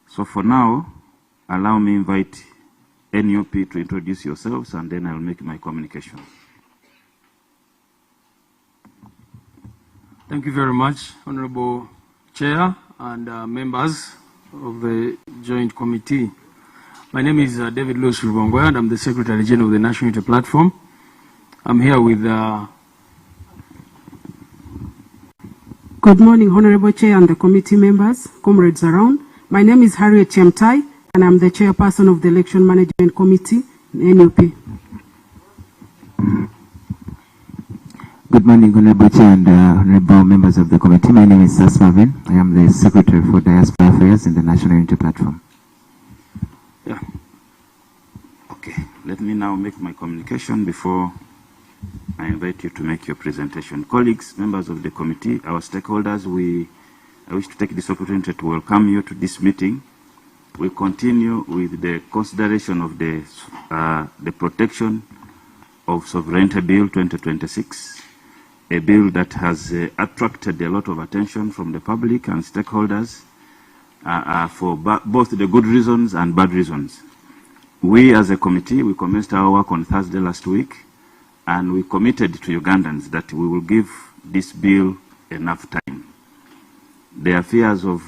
So for now, allow me invite NUP to introduce yourselves, and then I'll make my communication. Thank you very much, Honorable Chair and members of the Joint Committee. My name is David Lubongoya, and I'm the Secretary General of the National Unity Platform. I'm here with... Good morning, Honorable Chair and the committee members, comrades around. My name is Harriet Chemtai, and I'm the Chairperson of the Election Management Committee, NUP. Good morning, Honorable Chair and Honorable members of the committee. My name is Museveni. I am the Secretary for Diaspora Affairs in the National Unity Platform. Yeah. Okay. Let me now make my communication before I invite you to make your presentation. Colleagues, members of the committee, our stakeholders, I wish to take this opportunity to welcome you to this meeting. We continue with the consideration of the Protection of Sovereignty Bill 2026, a bill that has attracted a lot of attention from the public and stakeholders for both the good reasons and bad reasons. We as a committee, we commenced our work on Thursday last week, and we committed to Ugandans that we will give this bill enough time. There are fears of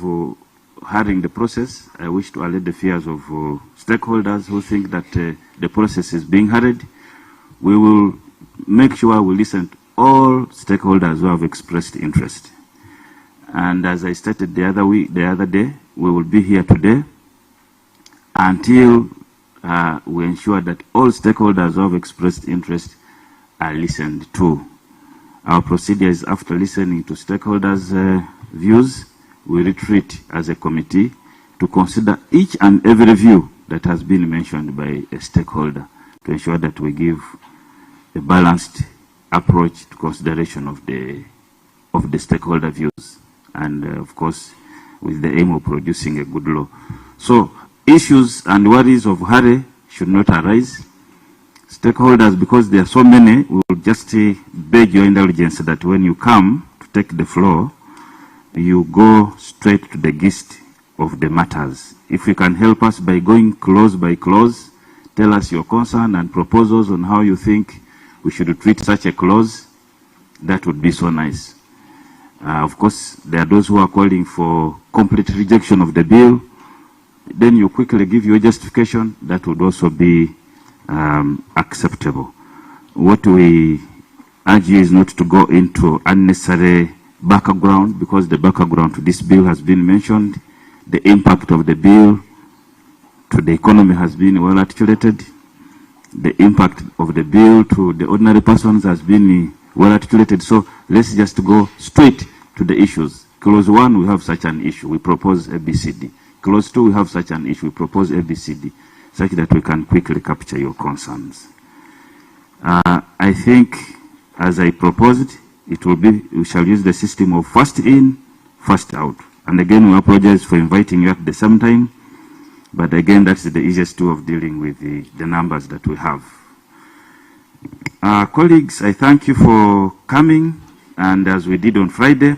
hurrying the process. I wish to allay the fears of stakeholders who think that the process is being hurried. We will make sure we listen to all stakeholders who have expressed interest. And as I stated the other day, we will be here today until we ensure that all stakeholders who have expressed interest are listened to. Our procedure is, after listening to stakeholders' views, we retreat as a committee to consider each and every view that has been mentioned by a stakeholder to ensure that we give a balanced approach to consideration of the stakeholder views, and of course with the aim of producing a good law. So issues and worries of hurry should not arise. Stakeholders, because there are so many, we will just beg your indulgence that when you come to take the floor, you go straight to the gist of the matters. If you can help us by going clause by clause, tell us your concern and proposals on how you think we should treat such a clause, that would be so nice. Of course, there are those who are calling for complete rejection of the bill. Then you quickly give your justification. That would also be acceptable. What we urge you is not to go into unnecessary background, because the background to this bill has been mentioned. The impact of the bill to the economy has been well articulated. The impact of the bill to the ordinary persons has been well articulated. So let's just go straight to the issues. Clause 1, we have such an issue. We propose ABCD. Clause 2, we have such an issue. We propose ABCD, such that we can quickly capture your concerns. I think, as I proposed, it will be, we shall use the system of first in, first out. And again, we apologize for inviting you at the same time. But again, that's the easiest way of dealing with the numbers that we have. Colleagues, I thank you for coming. And as we did on Friday,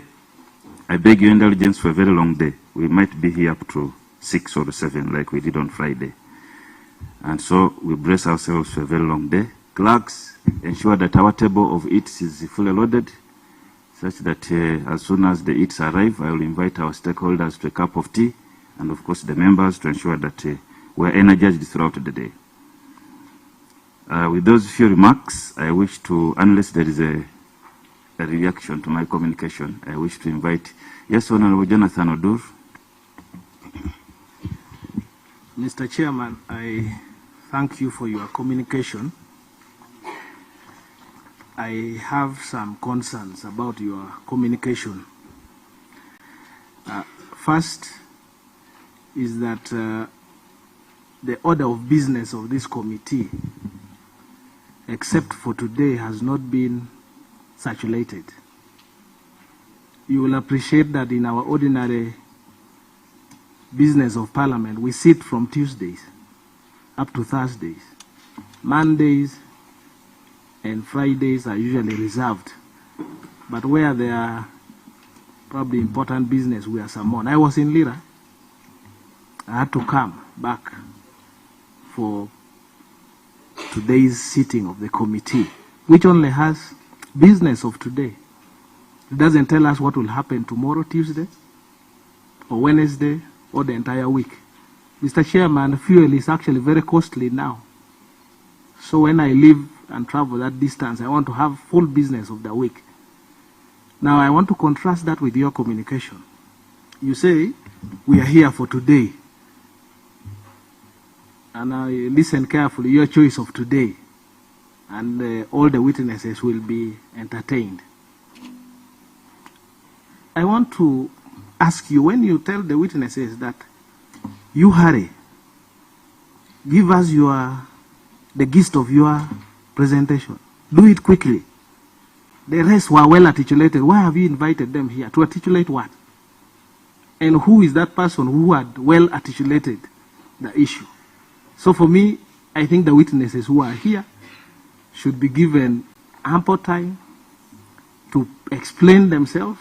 I beg your indulgence for a very long day. We might be here up to 6 or 7 like we did on Friday. And so we brace ourselves for a very long day. Clerks, ensure that our table of eats is fully loaded, such that as soon as the eats arrive, I will invite our stakeholders to a cup of tea, and of course the members, to ensure that we're energized throughout the day. With those few remarks, I wish to, unless there is a reaction to my communication, I wish to invite, yes, Honorable Jonathan Odur. Mr. Chairman, I thank you for your communication. I have some concerns about your communication. First is that the order of business of this committee, except for today, has not been circulated. You will appreciate that in our ordinary business of Parliament, we sit from Tuesdays up to Thursdays. Mondays and Fridays are usually reserved. But where there are probably important business, we are summoned. I was in Lira. I had to come back for today's sitting of the committee, which only has business of today. It doesn't tell us what will happen tomorrow, Tuesday, or Wednesday, or the entire week. Mr. Chairman, fuel is actually very costly now. So when I leave and travel that distance, I want to have full business of the week. Now I want to contrast that with your communication. You say, we are here for today. And I listen carefully, your choice of today. And all the witnesses will be entertained. I want to ask you, when you tell the witnesses that you hurry, give us the gist of your presentation. Do it quickly. The rest were well articulated. Why have you invited them here? To articulate what? And who is that person who had well articulated the issue? So for me, I think the witnesses who are here should be given ample time to explain themselves.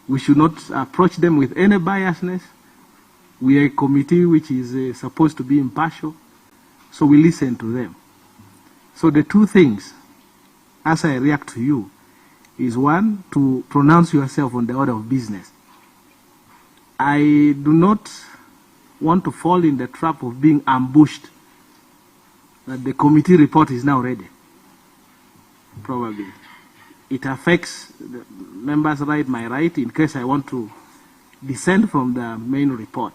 We should not approach them with any biasness. We are a committee which is supposed to be impartial, so we listen to them. So the two things, as I react to you, is one, to pronounce yourself on the order of business. I do not want to fall in the trap of being ambushed that the committee report is now ready. Probably. It affects the members' right, my right, in case I want to dissent from the main report,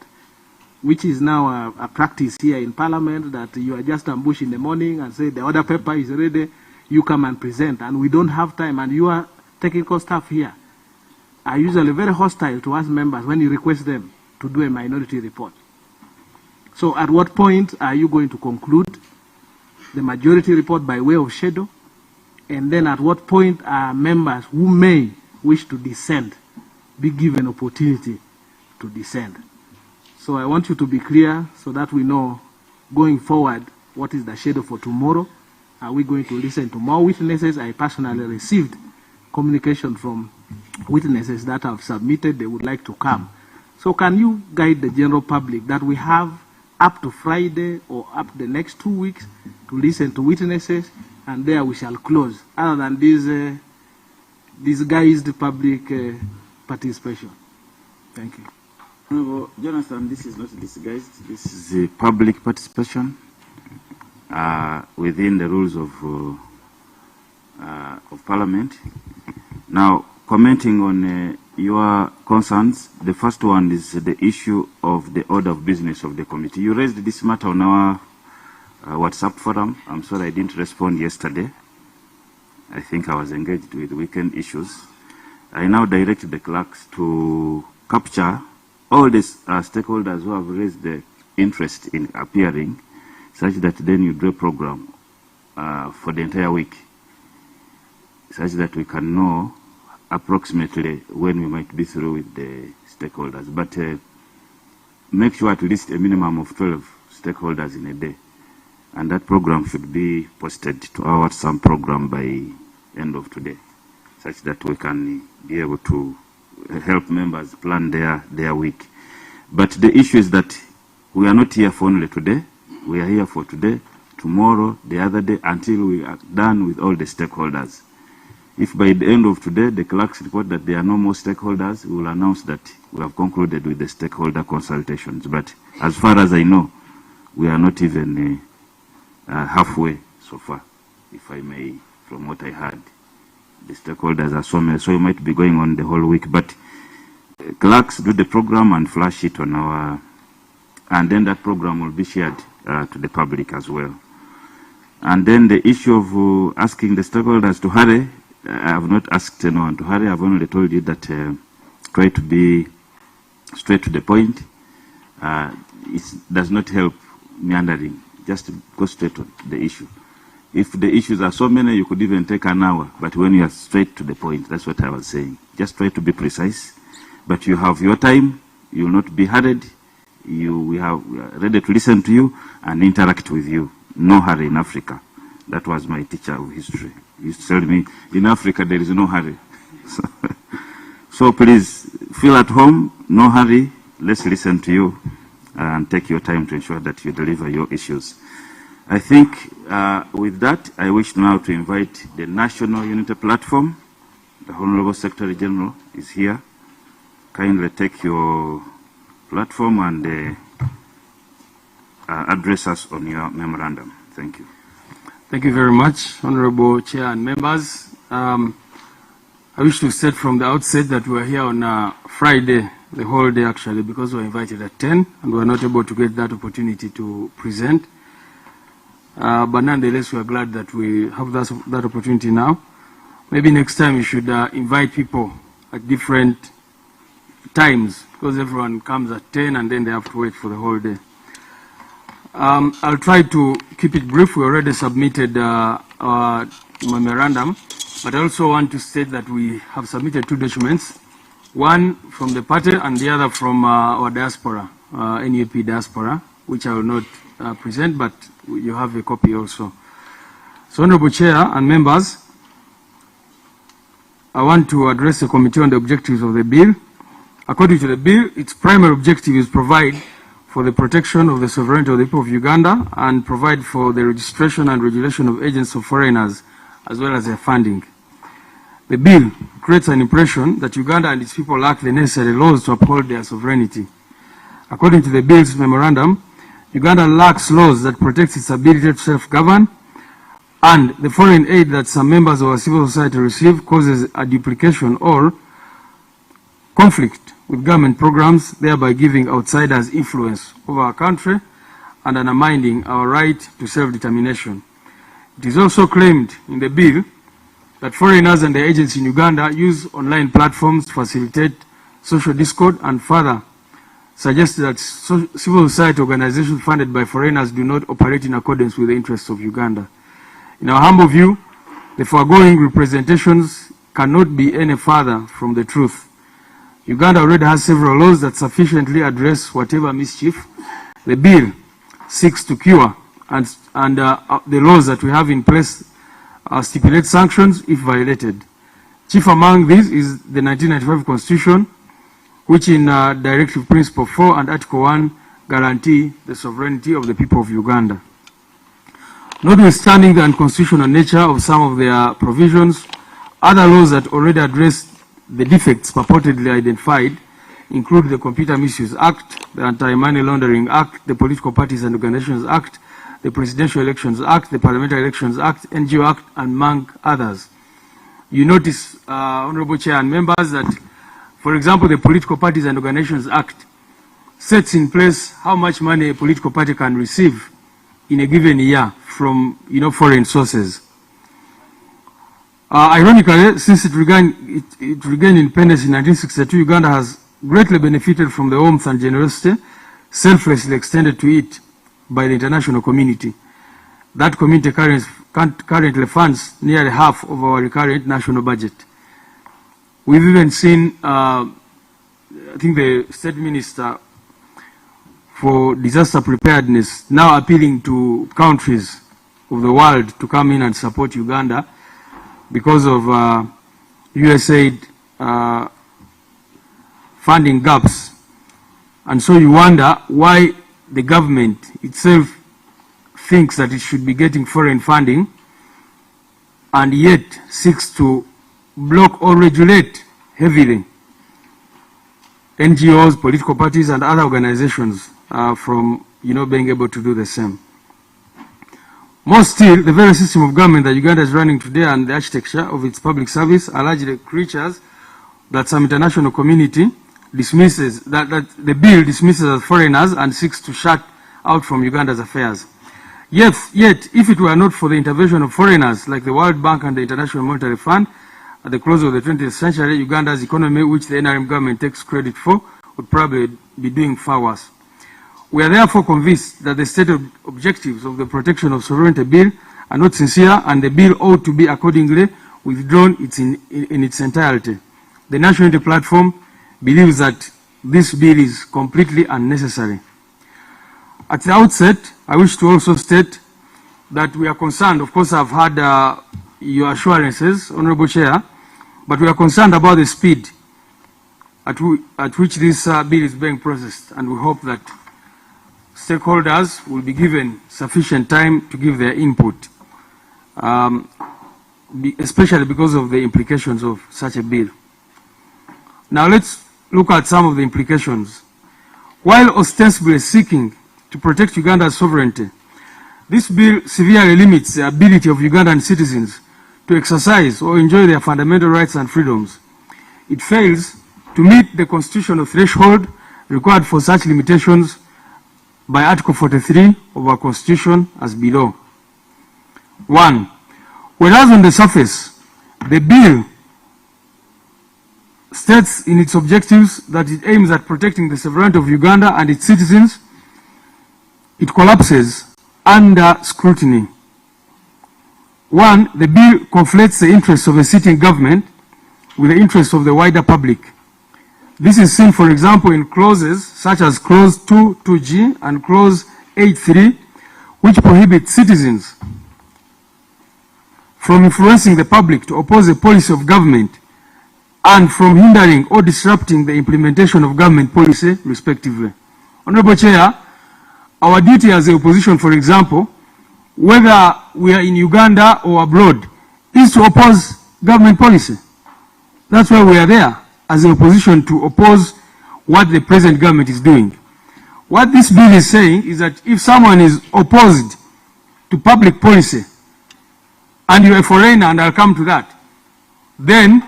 which is now a practice here in Parliament, that you are just ambushed in the morning and say the order paper is ready, you come and present, and we don't have time, and you are technical staff here are usually very hostile to us members when you request them to do a minority report. So at what point are you going to conclude the majority report by way of schedule? And then at what point are members who may wish to dissent be given opportunity to dissent? So I want you to be clear so that we know going forward what is the schedule for tomorrow. Are we going to listen to more witnesses? I personally received communication from witnesses that have submitted they would like to come. So can you guide the general public that we have up to Friday or up the next 2 weeks to listen to witnesses, and there we shall close, other than this disguised public participation? Thank you. Honorable Jonathan, this is not disguised. This is a public participation within the rules of Parliament. Now, commenting on your concerns, the first one is the issue of the order of business of the committee. You raised this matter on our WhatsApp forum. I'm sorry I didn't respond yesterday. I think I was engaged with weekend issues. I now direct the clerks to capture all these stakeholders who have raised the interest in appearing, such that then you do a program for the entire week, such that we can know approximately when we might be through with the stakeholders. But make sure at least a minimum of 12 stakeholders in a day. And that program should be posted to our WhatsApp program by end of today, such that we can be able to help members plan their week. But the issue is that we are not here for only today. We are here for today, tomorrow, the other day, until we are done with all the stakeholders. If by the end of today the clerks report that there are no more stakeholders, we will announce that we have concluded with the stakeholder consultations. But as far as I know, we are not even halfway so far, if I may, from what I heard. The stakeholders are so many, so it might be going on the whole week. But clerks do the program and flash it on our, and then that program will be shared to the public as well. And then the issue of asking the stakeholders to hurry, I have not asked anyone to hurry. I've only told you that try to be straight to the point. It does not help meandering. Just go straight to the issue. If the issues are so many, you could even take an hour. But when you are straight to the point, that's what I was saying. Just try to be precise. But you have your time. You will not be hurried. We are ready to listen to you and interact with you. No hurry in Africa. That was my teacher of history. He used to tell me, in Africa there is no hurry. So please, feel at home, no hurry. Let's listen to you and take your time to ensure that you deliver your issues. I think with that, I wish now to invite the National Unity Platform. The Honorable Secretary General is here. Kindly take your platform and address us on your memorandum. Thank you. Thank you very much, Honorable Chair and members. I wish to state from the outset that we are here on Friday, the whole day actually, because we were invited at 10 and we were not able to get that opportunity to present. But nonetheless, we are glad that we have that opportunity now. Maybe next time we should invite people at different times, because everyone comes at 10 and then they have to wait for the whole day. I'll try to keep it brief. We already submitted our memorandum, but I also want to state that we have submitted two documents, one from the party and the other from our diaspora, NUP diaspora, which I will not present, but you have a copy also. So, Honorable Chair and members, I want to address the committee on the objectives of the bill. According to the bill, its primary objective is provide for the protection of the sovereignty of the people of Uganda and provide for the registration and regulation of agents of foreigners, as well as their funding. The bill creates an impression that Uganda and its people lack the necessary laws to uphold their sovereignty. According to the bill's memorandum, Uganda lacks laws that protect its ability to self-govern, and the foreign aid that some members of our civil society receive causes a duplication or conflict with government programs, thereby giving outsiders influence over our country and undermining our right to self-determination. It is also claimed in the bill that foreigners and their agents in Uganda use online platforms to facilitate social discord, and further suggested that civil society organizations funded by foreigners do not operate in accordance with the interests of Uganda. In our humble view, the foregoing representations cannot be any further from the truth. Uganda already has several laws that sufficiently address whatever mischief the bill seeks to cure, and the laws that we have in place stipulate sanctions if violated. Chief among these is the 1995 Constitution, which in Directive Principle 4 and Article 1 guarantee the sovereignty of the people of Uganda. Notwithstanding the unconstitutional nature of some of their provisions, other laws that already address the defects purportedly identified include the Computer Misuse Act, the Anti-Money Laundering Act, the Political Parties and Organizations Act, the Presidential Elections Act, the Parliamentary Elections Act, NGO Act, and among others. You notice, Honorable Chair and members, that, for example, the Political Parties and Organizations Act sets in place how much money a political party can receive in a given year from foreign sources. Ironically, since it regained independence in 1962, Uganda has greatly benefited from the warmth and generosity selflessly extended to it by the international community. That community currently funds nearly half of our recurrent national budget. We've even seen, I think the State Minister for Disaster Preparedness now appealing to countries of the world to come in and support Uganda because of USAID funding gaps. And so you wonder why the government itself thinks that it should be getting foreign funding and yet seeks to block or regulate heavily NGOs, political parties, and other organizations from being able to do the same. More still, the very system of government that Uganda is running today and the architecture of its public service are largely creatures that some international community dismisses, that the bill dismisses as foreigners and seeks to shut out from Uganda's affairs. Yet, if it were not for the intervention of foreigners like the World Bank and the International Monetary Fund, at the close of the 20th century, Uganda's economy, which the NRM government takes credit for, would probably be doing far worse. We are therefore convinced that the stated objectives of the Protection of Sovereignty Bill are not sincere, and the bill ought to be accordingly withdrawn in its entirety. The National Unity Platform believes that this bill is completely unnecessary. At the outset, I wish to also state that we are concerned. Of course, I've had your assurances, Honorable Chair, but we are concerned about the speed at which this bill is being processed, and we hope that stakeholders will be given sufficient time to give their input, especially because of the implications of such a bill. Now let's look at some of the implications. While ostensibly seeking to protect Uganda's sovereignty, this bill severely limits the ability of Ugandan citizens to exercise or enjoy their fundamental rights and freedoms. It fails to meet the constitutional threshold required for such limitations by Article 43 of our Constitution as below. 1. Whereas on the surface, the bill states in its objectives that it aims at protecting the sovereignty of Uganda and its citizens, it collapses under scrutiny. 1. The bill conflates the interests of a sitting government with the interests of the wider public. This is seen, for example, in clauses such as Clause 2(2)g and Clause 8(3), which prohibit citizens from influencing the public to oppose a policy of government and from hindering or disrupting the implementation of government policy, respectively. Honorable Chair, our duty as the opposition, for example, whether we are in Uganda or abroad, is to oppose government policy. That's why we are there, as the opposition, to oppose what the present government is doing. What this bill is saying is that if someone is opposed to public policy, and you're a foreigner, and I'll come to that, then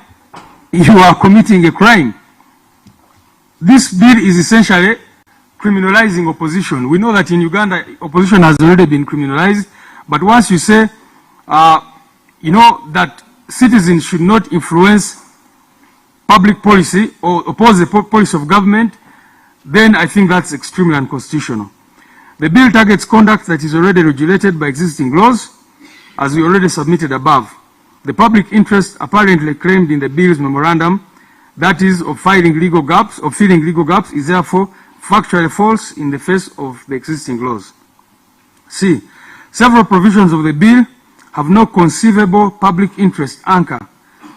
you are committing a crime. This bill is essentially criminalizing opposition. We know that in Uganda, opposition has already been criminalized, but once you say, that citizens should not influence public policy or oppose the policy of government, then I think that's extremely unconstitutional. The bill targets conduct that is already regulated by existing laws, as we already submitted above. The public interest apparently claimed in the bill's memorandum, that is, of filling legal gaps, is therefore factually false in the face of the existing laws. C. Several provisions of the bill have no conceivable public interest anchor.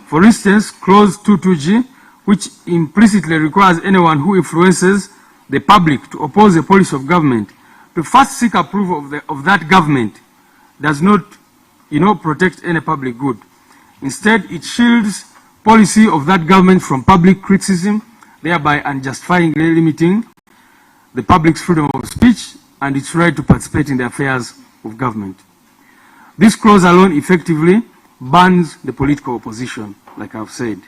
For instance, Clause 2(2)g, which implicitly requires anyone who influences the public to oppose the policy of government to first seek approval of that government, does not, protect any public good. Instead, it shields policy of that government from public criticism, thereby unjustifiably limiting the public's freedom of speech and its right to participate in the affairs of government. This clause alone effectively bans the political opposition, like I've said.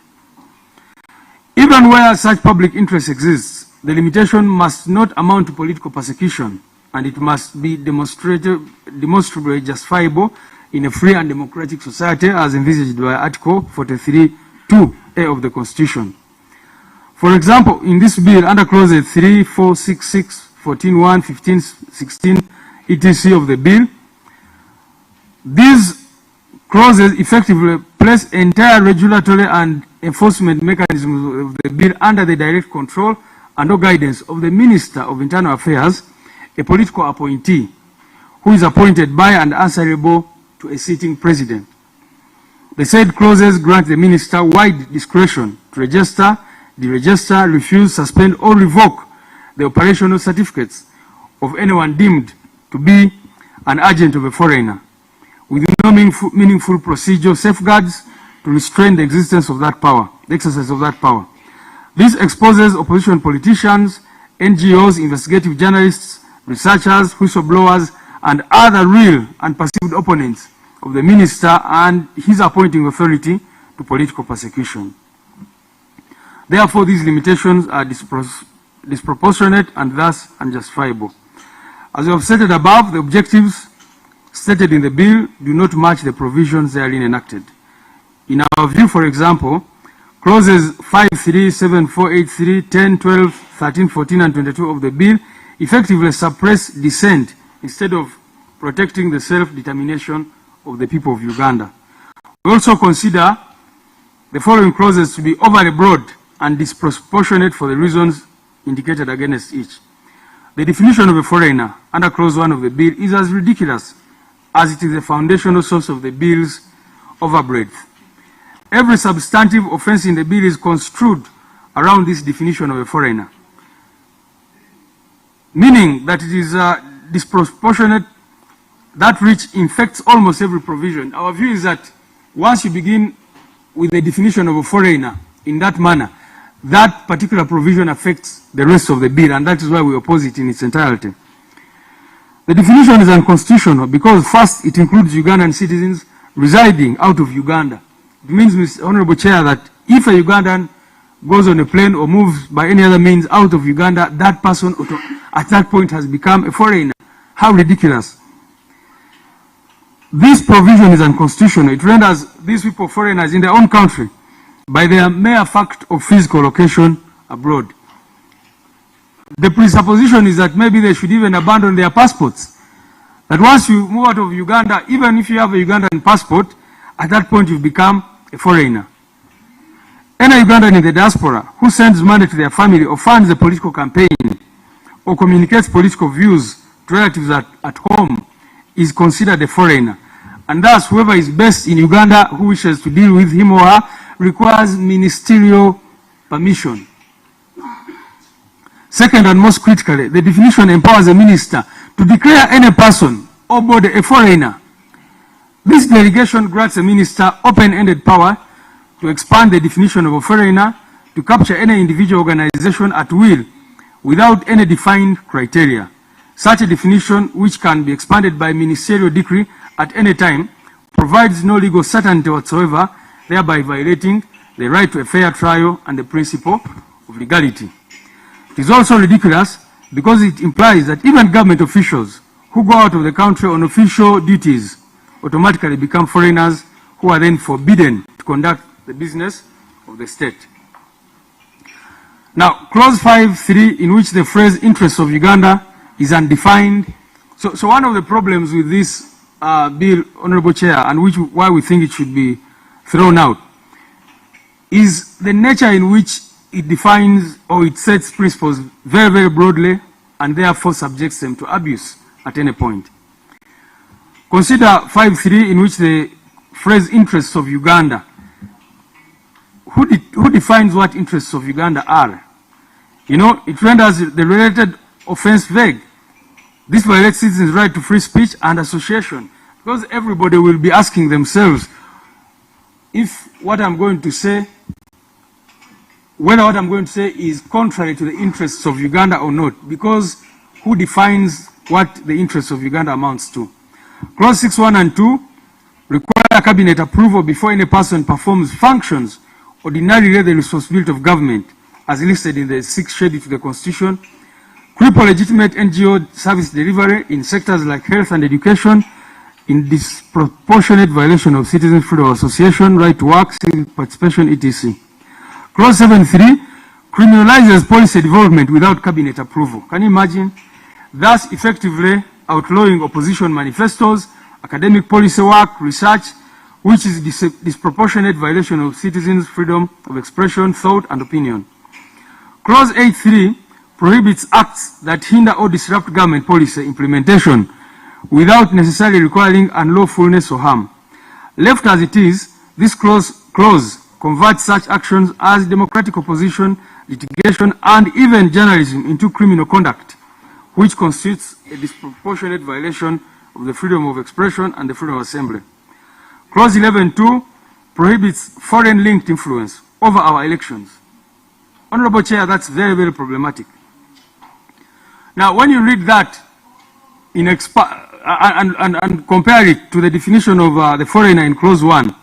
Even where such public interest exists, the limitation must not amount to political persecution, and it must be demonstrably justifiable in a free and democratic society as envisaged by Article 43(2)(a) of the Constitution. For example, in this bill, under clauses 3, 4, 6, 6, 14(1), 15, 16, etc. of the bill, these clauses effectively place entire regulatory and enforcement mechanisms of the bill under the direct control and or guidance of the Minister of Internal Affairs, a political appointee, who is appointed by and answerable to a sitting president. The said clauses grant the minister wide discretion to register, deregister, refuse, suspend, or revoke the operational certificates of anyone deemed to be an agent of a foreigner, with no meaningful procedural safeguards to restrain the existence of that power, the exercise of that power. This exposes opposition politicians, NGOs, investigative journalists, researchers, whistleblowers, and other real and perceived opponents of the minister and his appointing authority to political persecution. Therefore, these limitations are disproportionate and thus unjustifiable. As we have stated above, the objectives stated in the bill do not match the provisions therein enacted. In our view, for example, clauses 5, 3, 7, 4, 8, 3, 10, 12, 13, 14, and 22 of the bill effectively suppress dissent instead of protecting the self-determination of the people of Uganda. We also consider the following clauses to be overly broad and disproportionate for the reasons indicated against each. The definition of a foreigner under clause 1 of the bill is as ridiculous as it is the foundational source of the bill's overbreadth. Every substantive offense in the bill is construed around this definition of a foreigner. meaning that it is disproportionate, that which infects almost every provision. Our view is that once you begin with the definition of a foreigner in that manner, that particular provision affects the rest of the bill, and that is why we oppose it in its entirety. The definition is unconstitutional because first, it includes Ugandan citizens residing out of Uganda. It means, Mr. Honorable Chair, that if a Ugandan goes on a plane or moves by any other means out of Uganda, that person at that point has become a foreigner. How ridiculous. This provision is unconstitutional. It renders these people foreigners in their own country by their mere fact of physical location abroad. The presupposition is that maybe they should even abandon their passports. That once you move out of Uganda, even if you have a Ugandan passport, at that point you've become a foreigner. Any Ugandan in the diaspora who sends money to their family or funds a political campaign or communicates political views to relatives at home is considered a foreigner. And thus, whoever is based in Uganda who wishes to deal with him or her requires ministerial permission. Second, and most critically, the definition empowers a minister to declare any person or body a foreigner. This delegation grants a minister open-ended power to expand the definition of a foreigner to capture any individual organization at will without any defined criteria. Such a definition, which can be expanded by ministerial decree at any time, provides no legal certainty whatsoever, thereby violating the right to a fair trial and the principle of legality. It is also ridiculous because it implies that even government officials who go out of the country on official duties automatically become foreigners who are then forbidden to conduct the business of the state. Now, clause 5.3, in which the phrase interests of Uganda is undefined. So one of the problems with this bill, Honorable Chair, and why we think it should be thrown out, is the nature in which it defines or it sets principles very, very broadly and therefore subjects them to abuse at any point. Consider 5.3, in which the phrase interests of Uganda. Who defines what interests of Uganda are? You know, it renders the related offense vague. This violates citizens' right to free speech and association, because everybody will be asking themselves if what I'm going to say, whether what I'm going to say is contrary to the interests of Uganda or not, because who defines what the interests of Uganda amounts to? Clause 6.1 and 2 require cabinet approval before any person performs functions ordinarily the responsibility of government, as listed in the 6th schedule to the Constitution, cripple legitimate NGO service delivery in sectors like health and education, in disproportionate violation of citizens' freedom of association, right to work, civic participation, etc. Clause 7.3 criminalizes policy development without cabinet approval. Can you imagine? Thus effectively outlawing opposition manifestos, academic policy work, research, which is disproportionate violation of citizens' freedom of expression, thought, and opinion. Clause 8.3 prohibits acts that hinder or disrupt government policy implementation without necessarily requiring unlawfulness or harm. Left as it is, this clause converts such actions as democratic opposition, litigation, and even journalism into criminal conduct, which constitutes a disproportionate violation of the freedom of expression and the freedom of assembly. Clause 11.2 prohibits foreign-linked influence over our elections. Honorable Chair, that's very, very problematic. Now, when you read that and compare it to the definition of the foreigner in clause 1,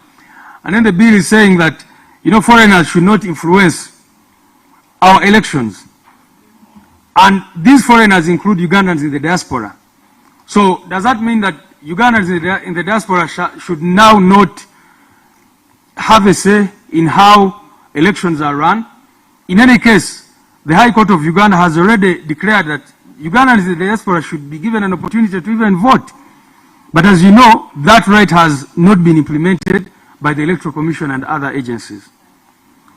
and then the bill is saying that, you know, foreigners should not influence our elections. And these foreigners include Ugandans in the diaspora. So does that mean that Ugandans in the diaspora should now not have a say in how elections are run? In any case, the High Court of Uganda has already declared that Ugandans in the diaspora should be given an opportunity to even vote. But as you know, that right has not been implemented by the Electoral Commission and other agencies.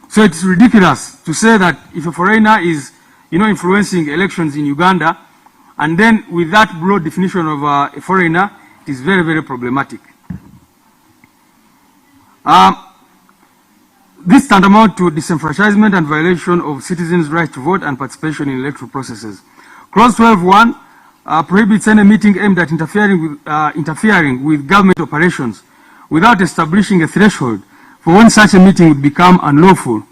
So it's ridiculous to say that if a foreigner is, you know, influencing elections in Uganda, and then with that broad definition of a foreigner, it is very, very problematic. This tantamount to disenfranchisement and violation of citizens' right to vote and participation in electoral processes. Clause 12.1 prohibits any meeting aimed at interfering with government operations without establishing a threshold for when such a meeting would become unlawful.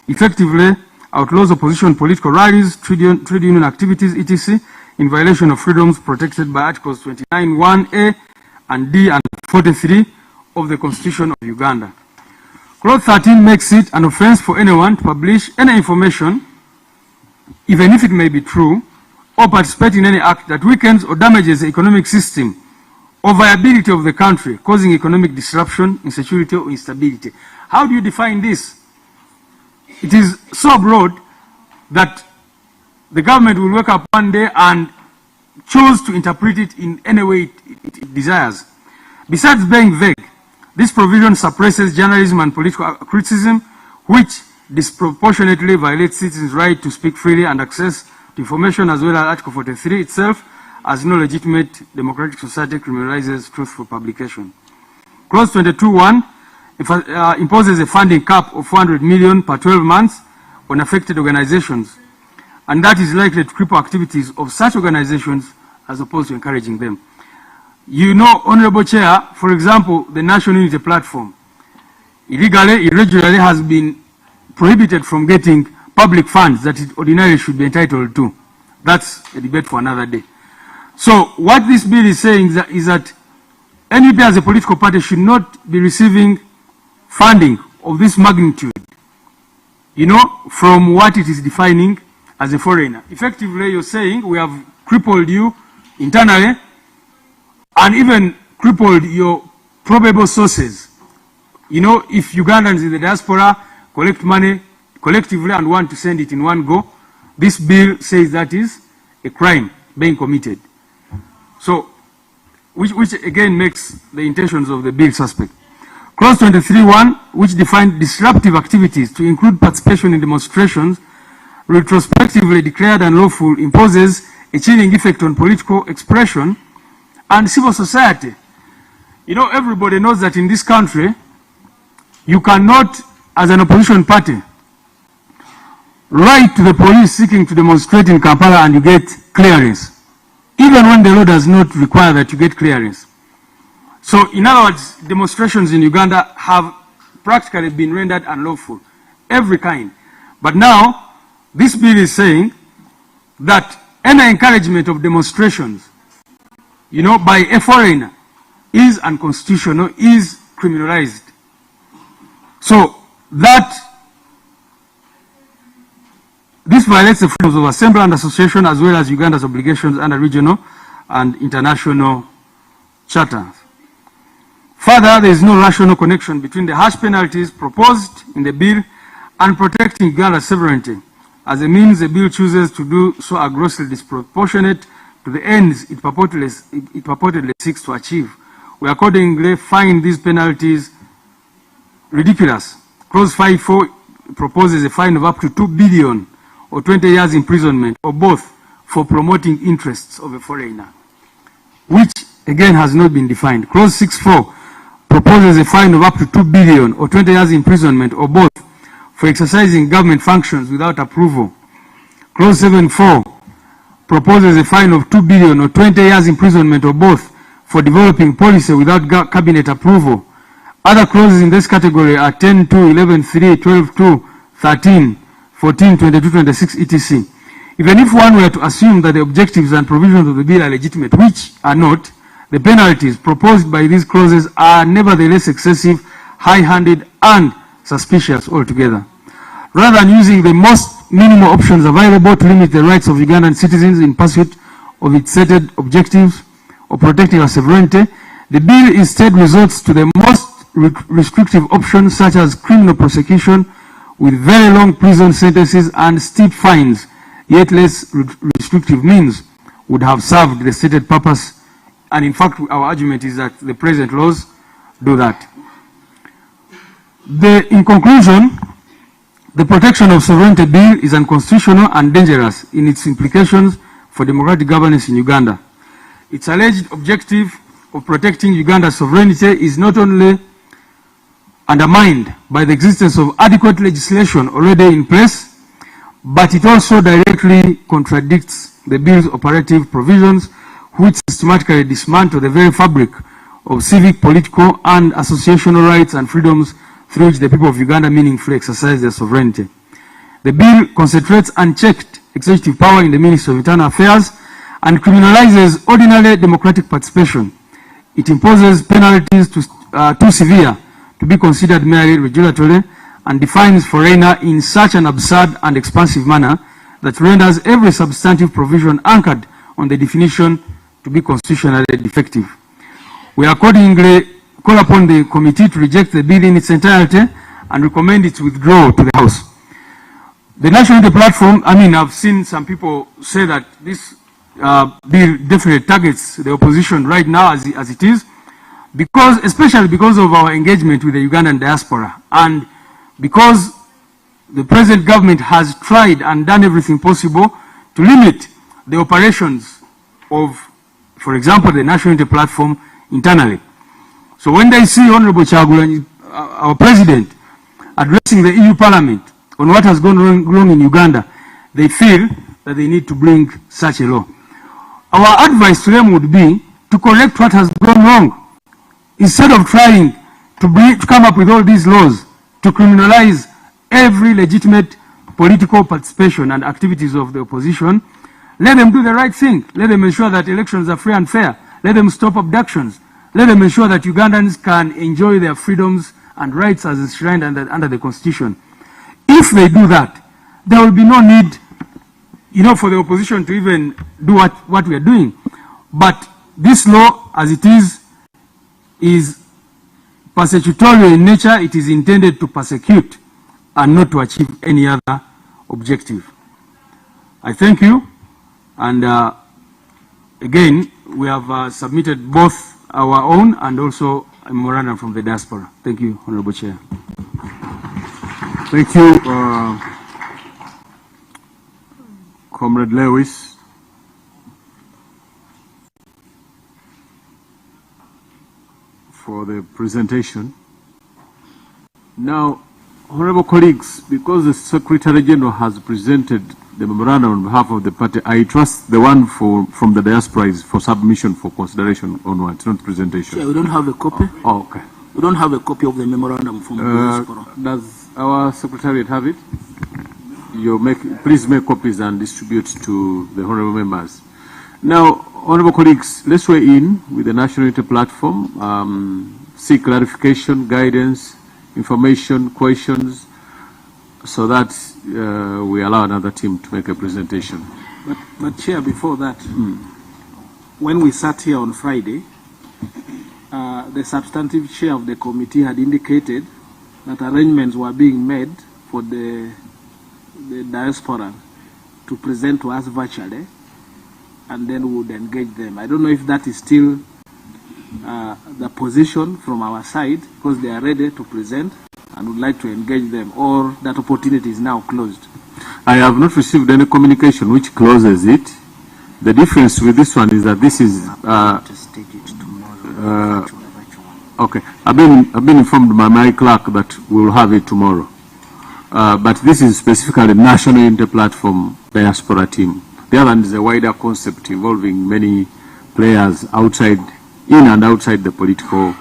Effectively outlaws opposition political rallies, trade union activities, etc., in violation of freedoms protected by Articles 29(1)(a) and D and 43 of the Constitution of Uganda. Clause 13 makes it an offense for anyone to publish any information, even if it may be true, or participate in any act that weakens or damages the economic system or viability of the country, causing economic disruption, insecurity, or instability. How do you define this? It is so broad that the government will wake up one day and choose to interpret it in any way it desires. Besides being vague, this provision suppresses journalism and political criticism, which disproportionately violates citizens' right to speak freely and access to information, as well as Article 43 itself, as no legitimate democratic society criminalizes truthful publication. Clause 22.1 imposes a funding cap of 400 million per 12 months on affected organizations, and that is likely to cripple activities of such organizations as opposed to encouraging them. You know, Honorable Chair, for example, the National Unity Platform, irregularly has been prohibited from getting public funds that it ordinarily should be entitled to. That's a debate for another day. So what this bill is saying is that NUP as a political party should not be receiving funding of this magnitude, you know, from what it is defining as a foreigner. Effectively, you're saying we have crippled you internally and even crippled your probable sources. You know, if Ugandans in the diaspora collect money collectively and want to send it in one go, this bill says that is a crime being committed. So, which again makes the intentions of the bill suspect. Clause 23.1, which defines disruptive activities to include participation in demonstrations, retrospectively declared unlawful, imposes a chilling effect on political expression and civil society. You know, everybody knows that in this country, you cannot, as an opposition party, write to the police seeking to demonstrate in Kampala and you get clearance, even when the law does not require that you get clearance. So, in other words, demonstrations in Uganda have practically been rendered unlawful, every kind. But now, this bill is saying that any encouragement of demonstrations, you know, by a foreigner is unconstitutional, is criminalized. So, this violates the freedoms of assembly and association as well as Uganda's obligations under regional and international charters. Further, there is no rational connection between the harsh penalties proposed in the bill and protecting Uganda's sovereignty, as a means the bill chooses to do so are grossly disproportionate to the ends it purportedly seeks to achieve. We accordingly find these penalties ridiculous. Clause 5.4 proposes a fine of up to 2 billion or 20 years imprisonment or both for promoting interests of a foreigner, which again has not been defined. Clause 6.4 proposes a fine of up to 2 billion or 20 years imprisonment or both for exercising government functions without approval. Clause 7.4 proposes a fine of 2 billion or 20 years imprisonment or both for developing policy without cabinet approval. Other clauses in this category are 10.2, 11.3, 12.2, 13, 14, 22, 26, etc. Even if one were to assume that the objectives and provisions of the bill are legitimate, which are not, the penalties proposed by these clauses are nevertheless excessive, high-handed, and suspicious altogether. Rather than using the most minimal options available to limit the rights of Ugandan citizens in pursuit of its stated objectives or protecting our sovereignty, the bill instead resorts to the most restrictive options, such as criminal prosecution with very long prison sentences and steep fines. Yet less restrictive means would have served the stated purpose, and in fact our argument is that the present laws do that. In conclusion, the Protection of Sovereignty Bill is unconstitutional and dangerous in its implications for democratic governance in Uganda. Its alleged objective of protecting Uganda's sovereignty is not only undermined by the existence of adequate legislation already in place, but it also directly contradicts the bill's operative provisions, which systematically dismantle the very fabric of civic, political, and associational rights and freedoms through which the people of Uganda meaningfully exercise their sovereignty. The bill concentrates unchecked executive power in the Ministry of Internal Affairs and criminalizes ordinary democratic participation. It imposes penalties too severe to be considered merely regulatory and defines foreigner in such an absurd and expansive manner that renders every substantive provision anchored on the definition to be constitutionally defective. We accordingly call upon the committee to reject the bill in its entirety and recommend its withdrawal to the House. The National Unity Platform, I've seen some people say that this bill definitely targets the opposition right now as it is, especially because of our engagement with the Ugandan diaspora, and because the present government has tried and done everything possible to limit the operations of, for example, the National Unity Platform internally. So when they see Honorable Kyagulanyi, our president, addressing the EU Parliament on what has gone wrong in Uganda, they feel that they need to bring such a law. Our advice to them would be to correct what has gone wrong, instead of trying to come up with all these laws to criminalize every legitimate political participation and activities of the opposition. Let them do the right thing. Let them ensure that elections are free and fair. Let them stop abductions. Let them ensure that Ugandans can enjoy their freedoms and rights as enshrined under the Constitution. If they do that, there will be no need, for the opposition to even do what we are doing. But this law, as it is persecutorial in nature. It is intended to persecute and not to achieve any other objective. I thank you, and again, we have submitted both our own and also a memorandum from the diaspora. Thank you, Honorable Chair. Thank you, Comrade Lewis. For the presentation. Now, honorable colleagues, because the Secretary General has presented the memorandum on behalf of the party, I trust the one from the diaspora is for submission for consideration onwards, not presentation. Yeah, we don't have a copy. Oh, okay. We don't have a copy of the memorandum from the diaspora. Does our Secretariat have it? Please make copies and distribute to the honorable members. Now, honorable colleagues, let's weigh in with the National Unity Platform, seek clarification, guidance, information, questions, so that we allow another team to make a presentation. But Chair, before that, when we sat here on Friday, the substantive chair of the committee had indicated that arrangements were being made for the diaspora to present to us virtually, and then we would engage them. I don't know if that is still the position from our side, because they are ready to present and would like to engage them, or that opportunity is now closed. I have not received any communication which closes it. The difference with this one is that this is okay. I've been informed by my clerk that we will have it tomorrow. But this is specifically National Unity Platform diaspora team. The other one is a wider concept involving many players outside, in and outside the political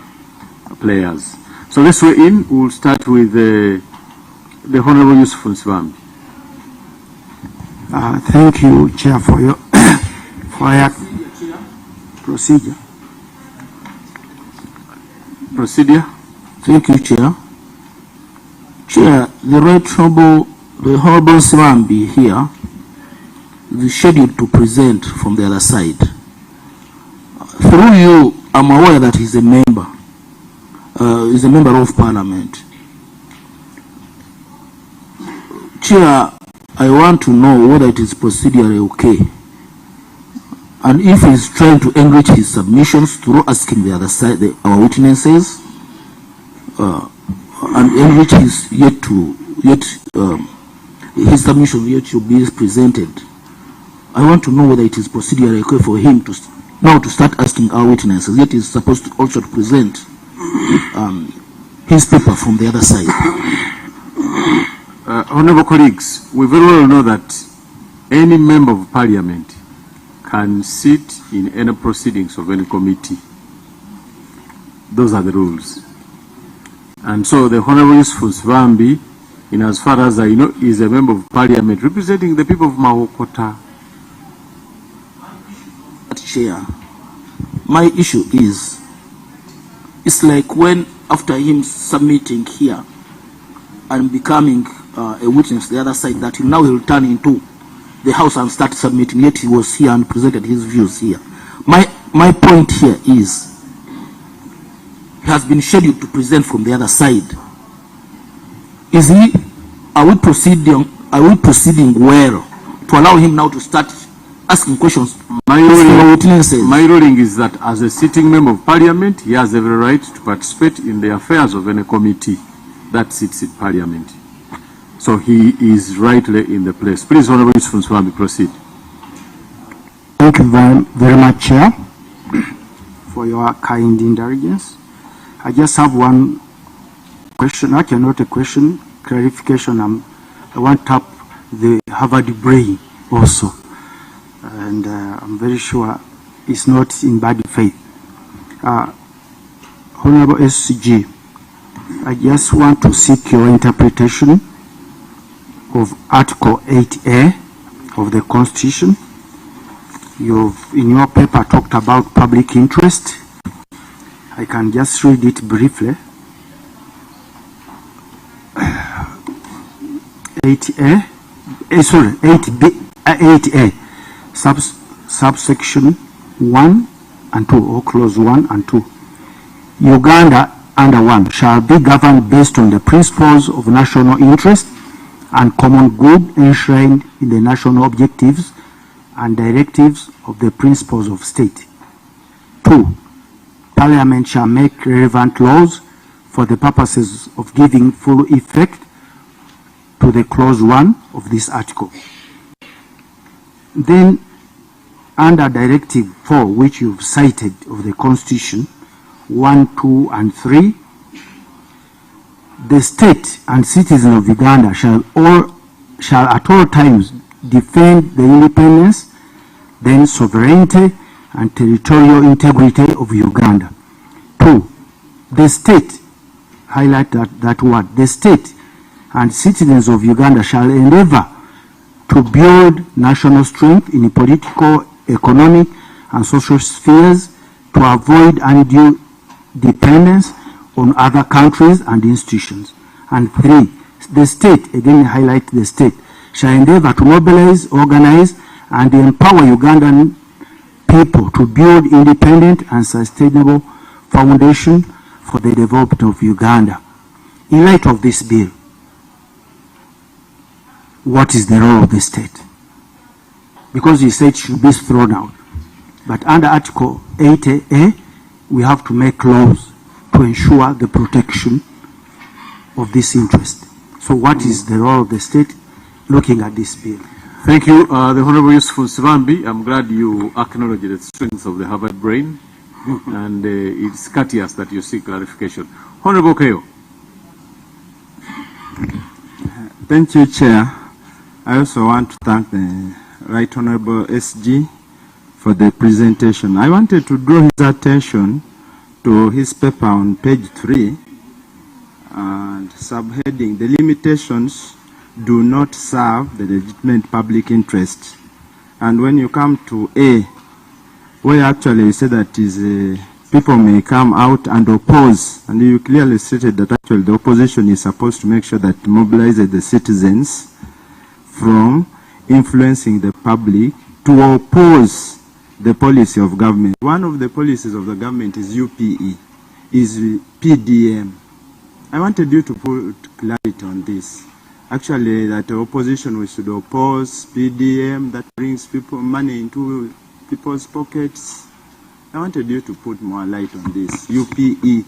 players. So let's weigh in. We'll start with the Honorable Yusuf Nsibambi. Thank you, Chair, for your procedure. Procedure. Thank you, Chair. Chair, the Honorable Nsibambi here is scheduled to present from the other side. Through you, I'm aware that he's a member of Parliament. Chair, I want to know whether it is procedurally okay, and if he's trying to enrich his submissions through asking the other side, our witnesses, and enrich his his submission yet to be presented. I want to know whether it is procedurally okay for him to now to start asking our witnesses, yet he's supposed to also to present his paper from the other side. Honorable colleagues, we very well know that any member of Parliament can sit in any proceedings of any committee. Those are the rules. And so the Honorable Yusuf Nsibambi, in as far as I know, is a member of parliament representing the people of Mawokota. Chair, my issue is, it's like when after him submitting here and becoming a witness the other side, that now he will turn into the house and start submitting, yet he was here and presented his views here. My point here is, he has been scheduled to present from the other side. Are we proceeding well to allow him now to start asking questions? My ruling is that as a sitting member of parliament, he has every right to participate in the affairs of any committee that sits in parliament. So he is rightly in the place. Please, Honorable Yusuf Nsibambi, proceed. Thank you very much, Chair, for your kind indulgence. I just have one question, actually not a question, clarification. I want to tap the Harvard brain also. And I'm very sure it's not in bad faith. Honorable SCG, I just want to seek your interpretation of Article 8A of the Constitution. You've, in your paper, talked about public interest. I can just read it briefly. 8A, subsection 1 and 2, or clause 1 and 2. Uganda, under 1, shall be governed based on the principles of national interest and common good enshrined in the national objectives and directives of the principles of state. 2. Parliament shall make relevant laws for the purposes of giving full effect to the clause 1 of this article. Then, under Directive 4, which you've cited of the Constitution, 1, 2, and 3, the state and citizens of Uganda shall at all times defend the independence, then sovereignty and territorial integrity of Uganda. 2. The state, highlight that word, the state and citizens of Uganda shall endeavor to build national strength in political, economic, and social spheres to avoid undue dependence on other countries and institutions. And 3, the state, again highlight the state, shall endeavor to mobilize, organize, and empower Ugandan people to build independent and sustainable foundation for the development of Uganda. In light of this bill, what is the role of the state? Because you said it should be thrown out. But under Article 8A, we have to make laws to ensure the protection of this interest. So what is the role of the state looking at this bill? Thank you, the Honorable Yusuf Nsibambi. I'm glad you acknowledge the strength of the Harvard brain, and it's courteous that you seek clarification. Honorable Keo. Thank you, Chair. I also want to thank the Right Honorable SG for the presentation. I wanted to draw his attention to his paper on page 3 and subheading, the limitations do not serve the legitimate public interest. And when you come to A, where actually you say that is people may come out and oppose, and you clearly stated that actually the opposition is supposed to make sure that mobilizes the citizens from influencing the public to oppose the policy of government. One of the policies of the government is UPE, is PDM. I wanted you to put clarity on this. Actually, that the opposition we should oppose PDM that brings people money into people's pockets. I wanted you to put more light on this, UPE,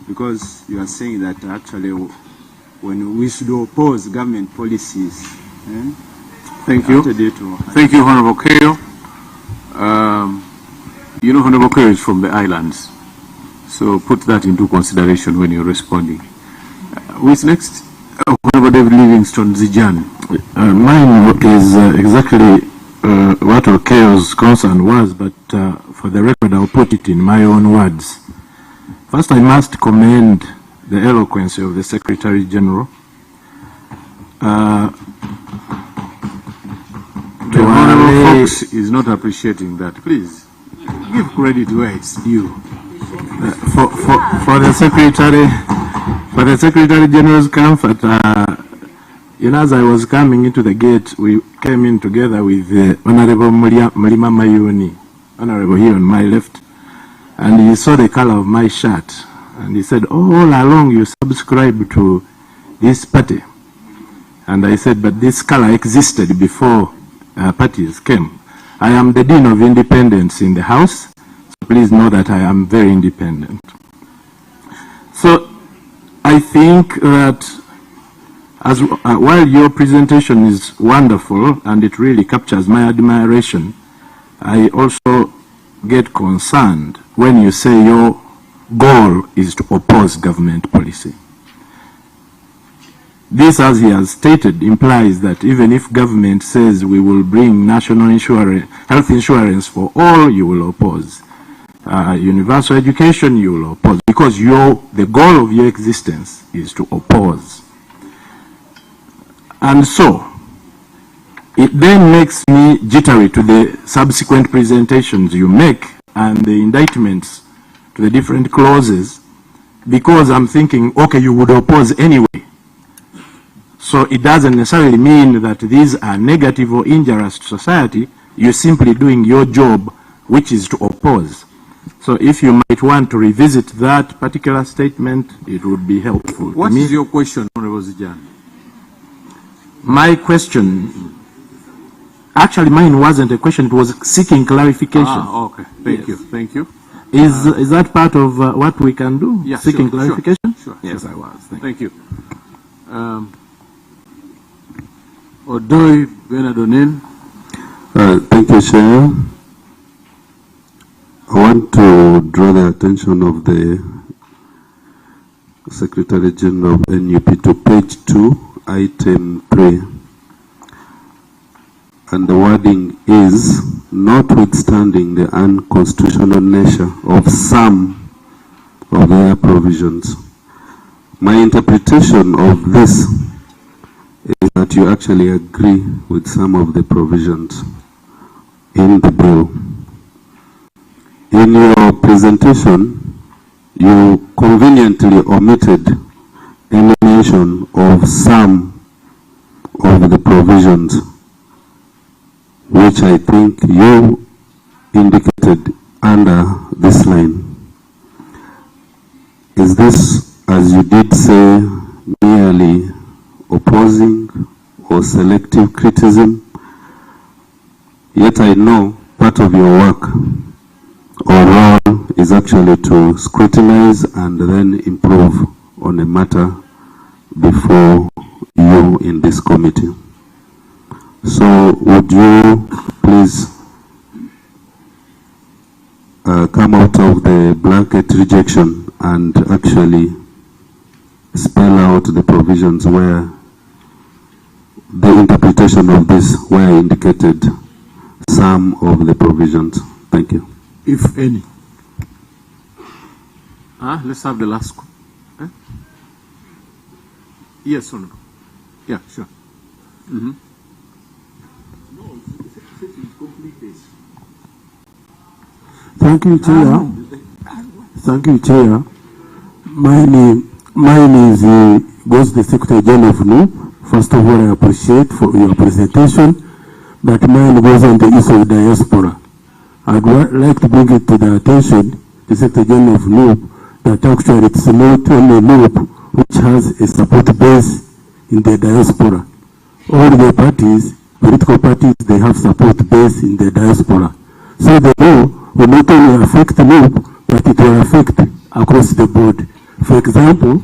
because you are saying that actually when we should oppose government policies. Thank you. Thank you, Honorable Keo. You know, Honorable Keo is from the islands, so put that into consideration when you're responding. Who is next? Honorable David Livingston Zijan. Mine is exactly what Okeo's concern was, but for the record, I'll put it in my own words. First, I must commend the eloquence of the Secretary General. The Honorable Fox is not appreciating that. Please, give credit where it's due. For the Secretary General's comfort, you know, as I was coming into the gate, we came in together with Honorable Mulima Mayuni, Honorable here on my left, and he saw the color of my shirt, and he said, all along you subscribe to this party. And I said, but this color existed before parties came. I am the Dean of Independence in the House, so please know that I am very independent. So I think that while your presentation is wonderful and it really captures my admiration, I also get concerned when you say your goal is to oppose government policy. This, as he has stated, implies that even if government says we will bring national insurance, health insurance for all, you will oppose. Universal education, you will oppose, because the goal of your existence is to oppose. And so, it then makes me jittery to the subsequent presentations you make and the indictments to the different clauses, because I'm thinking, okay, you would oppose anyway. So it doesn't necessarily mean that these are negative or injurious to society. You're simply doing your job, which is to oppose. So if you might want to revisit that particular statement, it would be helpful. What is your question, Honorable Zijan? My question, actually mine wasn't a question, it was seeking clarification. Ah, okay. Thank you. Thank you. Is that part of what we can do? Yeah, seeking sure, clarification? Sure. Yes, I was. Thank you. Odoi Benadonin. Thank you, Chair. I want to draw the attention of the Secretary General of NUP to page 2, item 3. And the wording is, notwithstanding the unconstitutional nature of some of their provisions. My interpretation of this is that you actually agree with some of the provisions in the bill. In your presentation, you conveniently omitted any mention of some of the provisions, which I think you indicated under this line. Is this, as you did say, merely opposing or selective criticism? Yet I know part of your work or role is actually to scrutinize and then improve on a matter before you in this committee. So would you please come out of the blanket rejection and actually spell out the provisions where the interpretation of this where indicated some of the provisions. Thank you. If any. Let's have the last one. Yes, Honorable. Yeah, sure. Thank you, Chair. Thank you, Chair. Mine is goes to the Secretary General of NUP. First of all, I appreciate for your presentation, but mine goes on the issue of diaspora. I'd like to bring it to the attention, the Secretary General of NUP, that actually it's not only NUP which has a support base in the diaspora. All the parties, political parties, they have support base in the diaspora. So the law will not only affect NUP, but it will affect across the board. For example,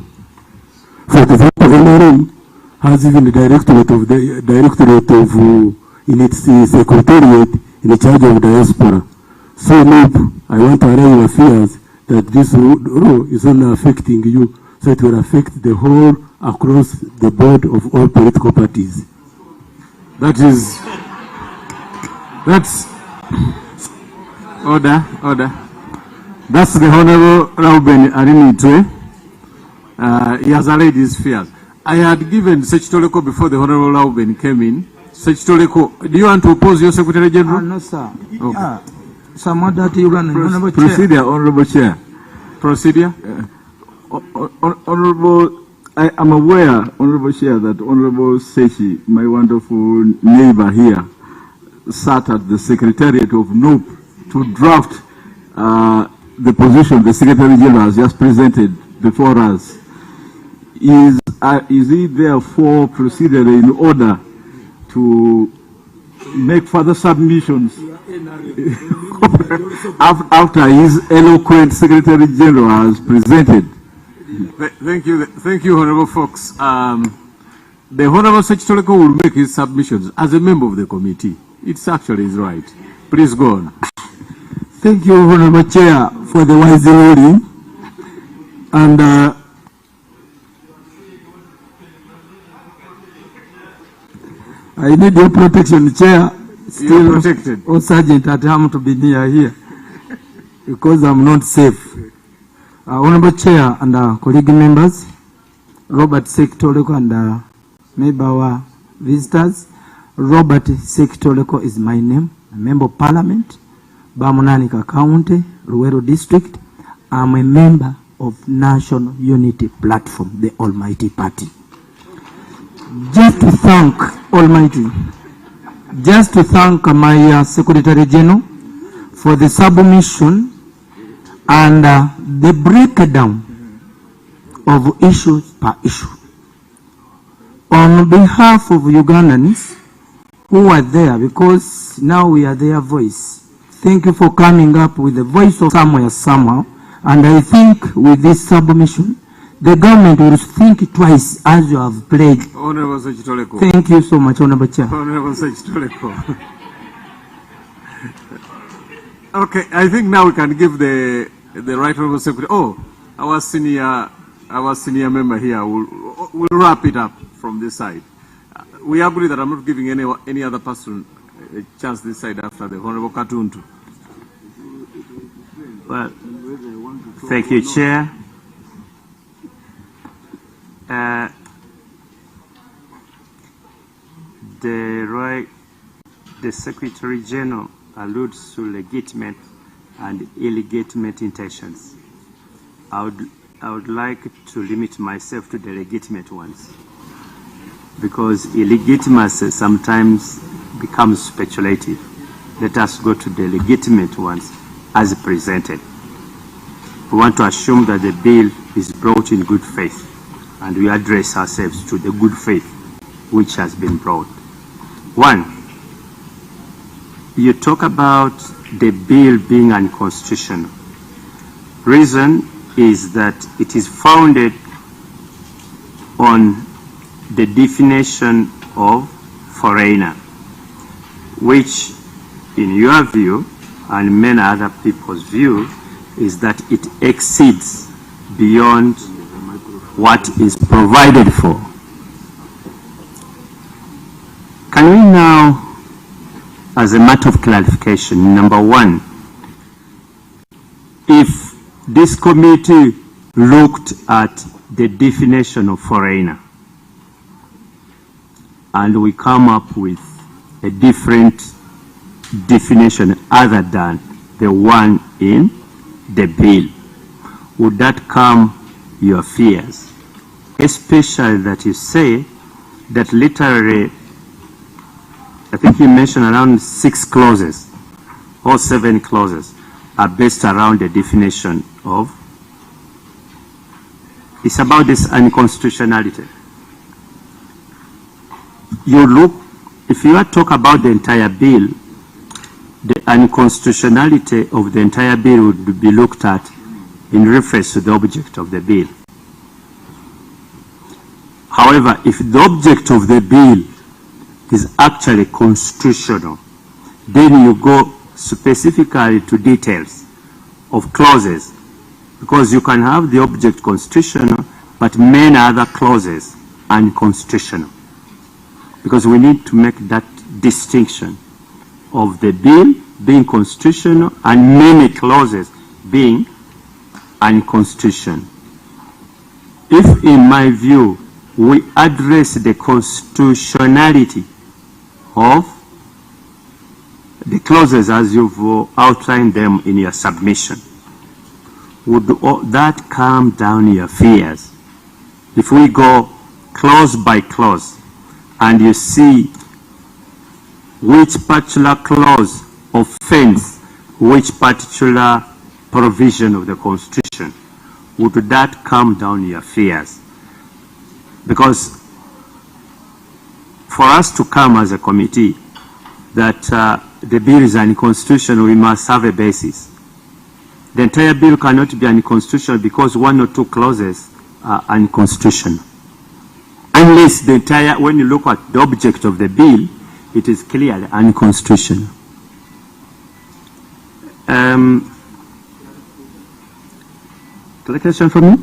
NRM has even the directorate of in its secretariat in charge of diaspora. So NUP, I want to arrange your fears that this law is only affecting you, so it will affect the whole across the board of all political parties. That is That's order. That's the Honorable Reuben Arinitwe. He has allayed his fears. I had given Sechitoleko before the Honorable Reuben came in. Sechitoleko, do you want to oppose your Secretary General? No, sir. Okay. Procedure, Honorable Chair. Procedure? Honorable, I am aware, Honorable Chair, that Honorable Sechi, my wonderful neighbor here, sat at the Secretariat of NOP to draft the position the Secretary General has just presented before us. Is he therefore proceeded in order to make further submissions after his eloquent Secretary General has presented? Thank you, Honorable Fox. The Honorable Sechitoleko will make his submissions as a member of the committee. It's actually his right. Please go on. Thank you, Honorable Chair, for the wise ruling. And I need your protection, Chair. Still You're protected. Oh, Sergeant, at home to be near here because I'm not safe. Honorable Chair and colleague members, Robert Sekitoleko and maybe our visitors. Robert Sekitoleko is my name, a member of Parliament, Bamunanika County, Ruero District. I'm a member of National Unity Platform, the Almighty Party. Just to thank my Secretary General for the submission and the breakdown of issues per issue. On behalf of Ugandans who are there, because now we are their voice, thank you for coming up with the voice of somewhere, somehow. And I think with this submission, the government will think twice as you have pledged. Honorable Sechitoleko. Thank you so much, Honorable Chair. Honorable Sechitoleko. Okay, I think now we can give the right Honorable Secretary. Oh, our senior member here will wrap it up from this side. We agree that I'm not giving any other person a chance this side after the Honorable Katuntu. Well, thank you, Chair. The Secretary General alludes to legitimate and illegitimate intentions. I would like to limit myself to the legitimate ones, because illegitimacy sometimes becomes speculative. Let us go to the legitimate ones as presented. We want to assume that the bill is brought in good faith, and we address ourselves to the good faith which has been brought. One, you talk about the bill being unconstitutional. Reason is that it is founded on the definition of foreigner, which in your view and many other people's view is that it exceeds beyond what is provided for. Can we now, as a matter of clarification, number one, if this committee looked at the definition of foreigner and we come up with a different definition other than the one in the bill, would that calm your fears? Especially that you say that literally, I think you mentioned around 6 clauses or 7 clauses are based around the definition of. It's about this unconstitutionality. You look, if you are talking about the entire bill, the unconstitutionality of the entire bill would be looked at in reference to the object of the bill. However, if the object of the bill is actually constitutional, then you go specifically to details of clauses, because you can have the object constitutional, but many other clauses unconstitutional, because we need to make that distinction. of the bill being constitutional and many clauses being unconstitutional. If, in my view, we address the constitutionality of the clauses as you've outlined them in your submission, would that calm down your fears? If we go clause by clause and you see which particular clause offends which particular provision of the Constitution, would that calm down your fears? Because for us to come as a committee that the bill is unconstitutional, we must have a basis. The entire bill cannot be unconstitutional because one or two clauses are unconstitutional. Unless the entire, when you look at the object of the bill, it is clearly unconstitutional. Question from you?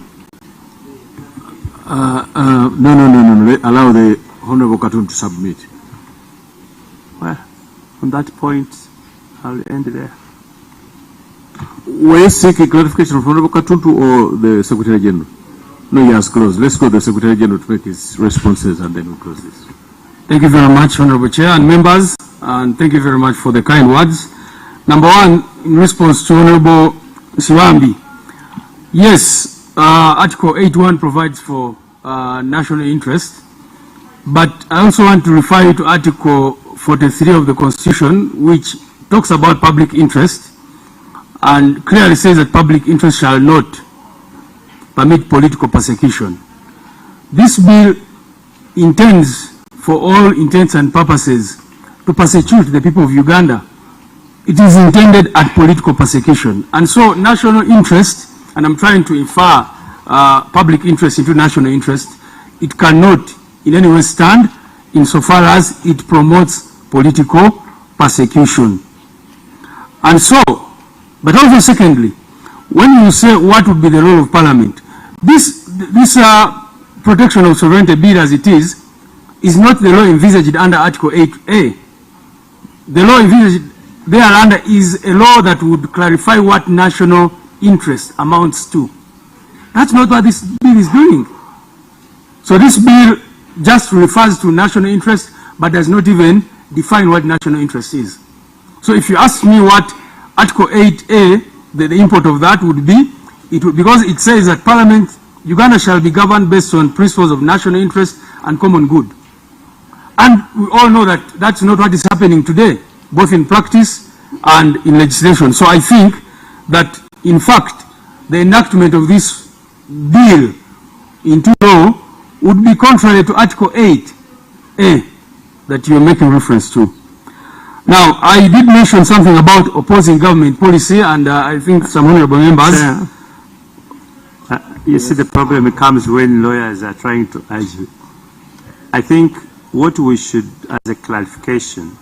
No. Allow the Honorable Katun to submit. Well, on that point, I'll end there. Were you seeking clarification from Honorable Katuntu or the Secretary General? No, he has closed. Let's go to the Secretary General to make his responses and then we'll close this. Thank you very much, Honorable Chair and members, and thank you very much for the kind words. Number one, in response to Honorable Siwambi, yes, Article 81 provides for national interest, but I also want to refer you to Article 43 of the Constitution, which talks about public interest and clearly says that public interest shall not permit political persecution. This bill intends, for all intents and purposes, to persecute the people of Uganda. It is intended at political persecution. And so national interest, and I'm trying to infer public interest into national interest, it cannot in any way stand insofar as it promotes political persecution. And so, but also secondly, when you say what would be the role of Parliament, this protection of sovereignty bill as it is not the law envisaged under Article 8A. The law envisaged thereunder is a law that would clarify what national interest amounts to. That's not what this bill is doing. So this bill just refers to national interest, but does not even define what national interest is. So if you ask me what Article 8A, the import of that would be, it would, because it says that Parliament, Uganda shall be governed based on principles of national interest and common good. And we all know that that's not what is happening today, both in practice and in legislation. So I think that, in fact, the enactment of this bill into law would be contrary to Article 8A that you are making reference to. Now, I did mention something about opposing government policy, and I think some honorable members... you see, the problem comes when lawyers are trying to argue. I think what we should, as a clarification,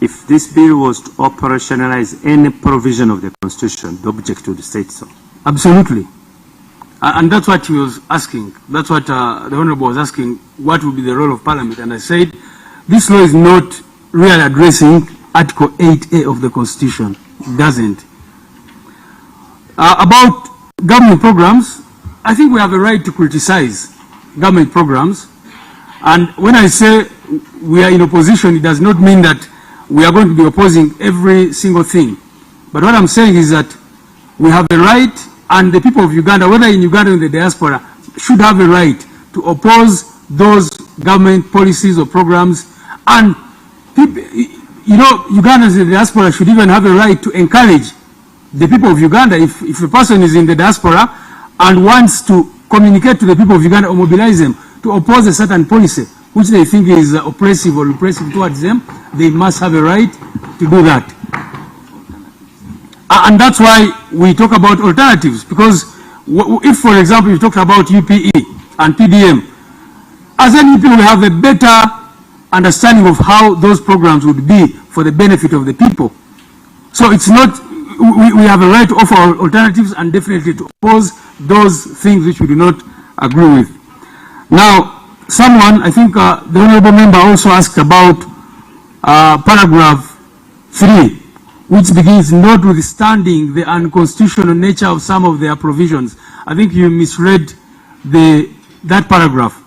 if this bill was to operationalize any provision of the Constitution, the object would state so. Absolutely. And that's what he was asking. That's what the Honorable was asking, what would be the role of Parliament? And I said, this law is not really addressing Article 8A of the Constitution. It doesn't. About government programs, I think we have a right to criticize government programs. And when I say we are in opposition, it does not mean that we are going to be opposing every single thing. But what I'm saying is that we have a right, and the people of Uganda, whether in Uganda or in the diaspora, should have a right to oppose those government policies or programs. And people, you know, Ugandans in the diaspora should even have a right to encourage the people of Uganda. If a person is in the diaspora and wants to communicate to the people of Uganda or mobilize them to oppose a certain policy which they think is oppressive or repressive towards them, they must have a right to do that. And that's why we talk about alternatives, because if, for example, you talked about UPE and PDM, as an UP we have a better understanding of how those programs would be for the benefit of the people. So it's not, we have a right to offer alternatives and definitely to oppose those things which we do not agree with. Now, someone, I think the Honourable Member also asked about paragraph 3, which begins notwithstanding the unconstitutional nature of some of their provisions. I think you misread that paragraph,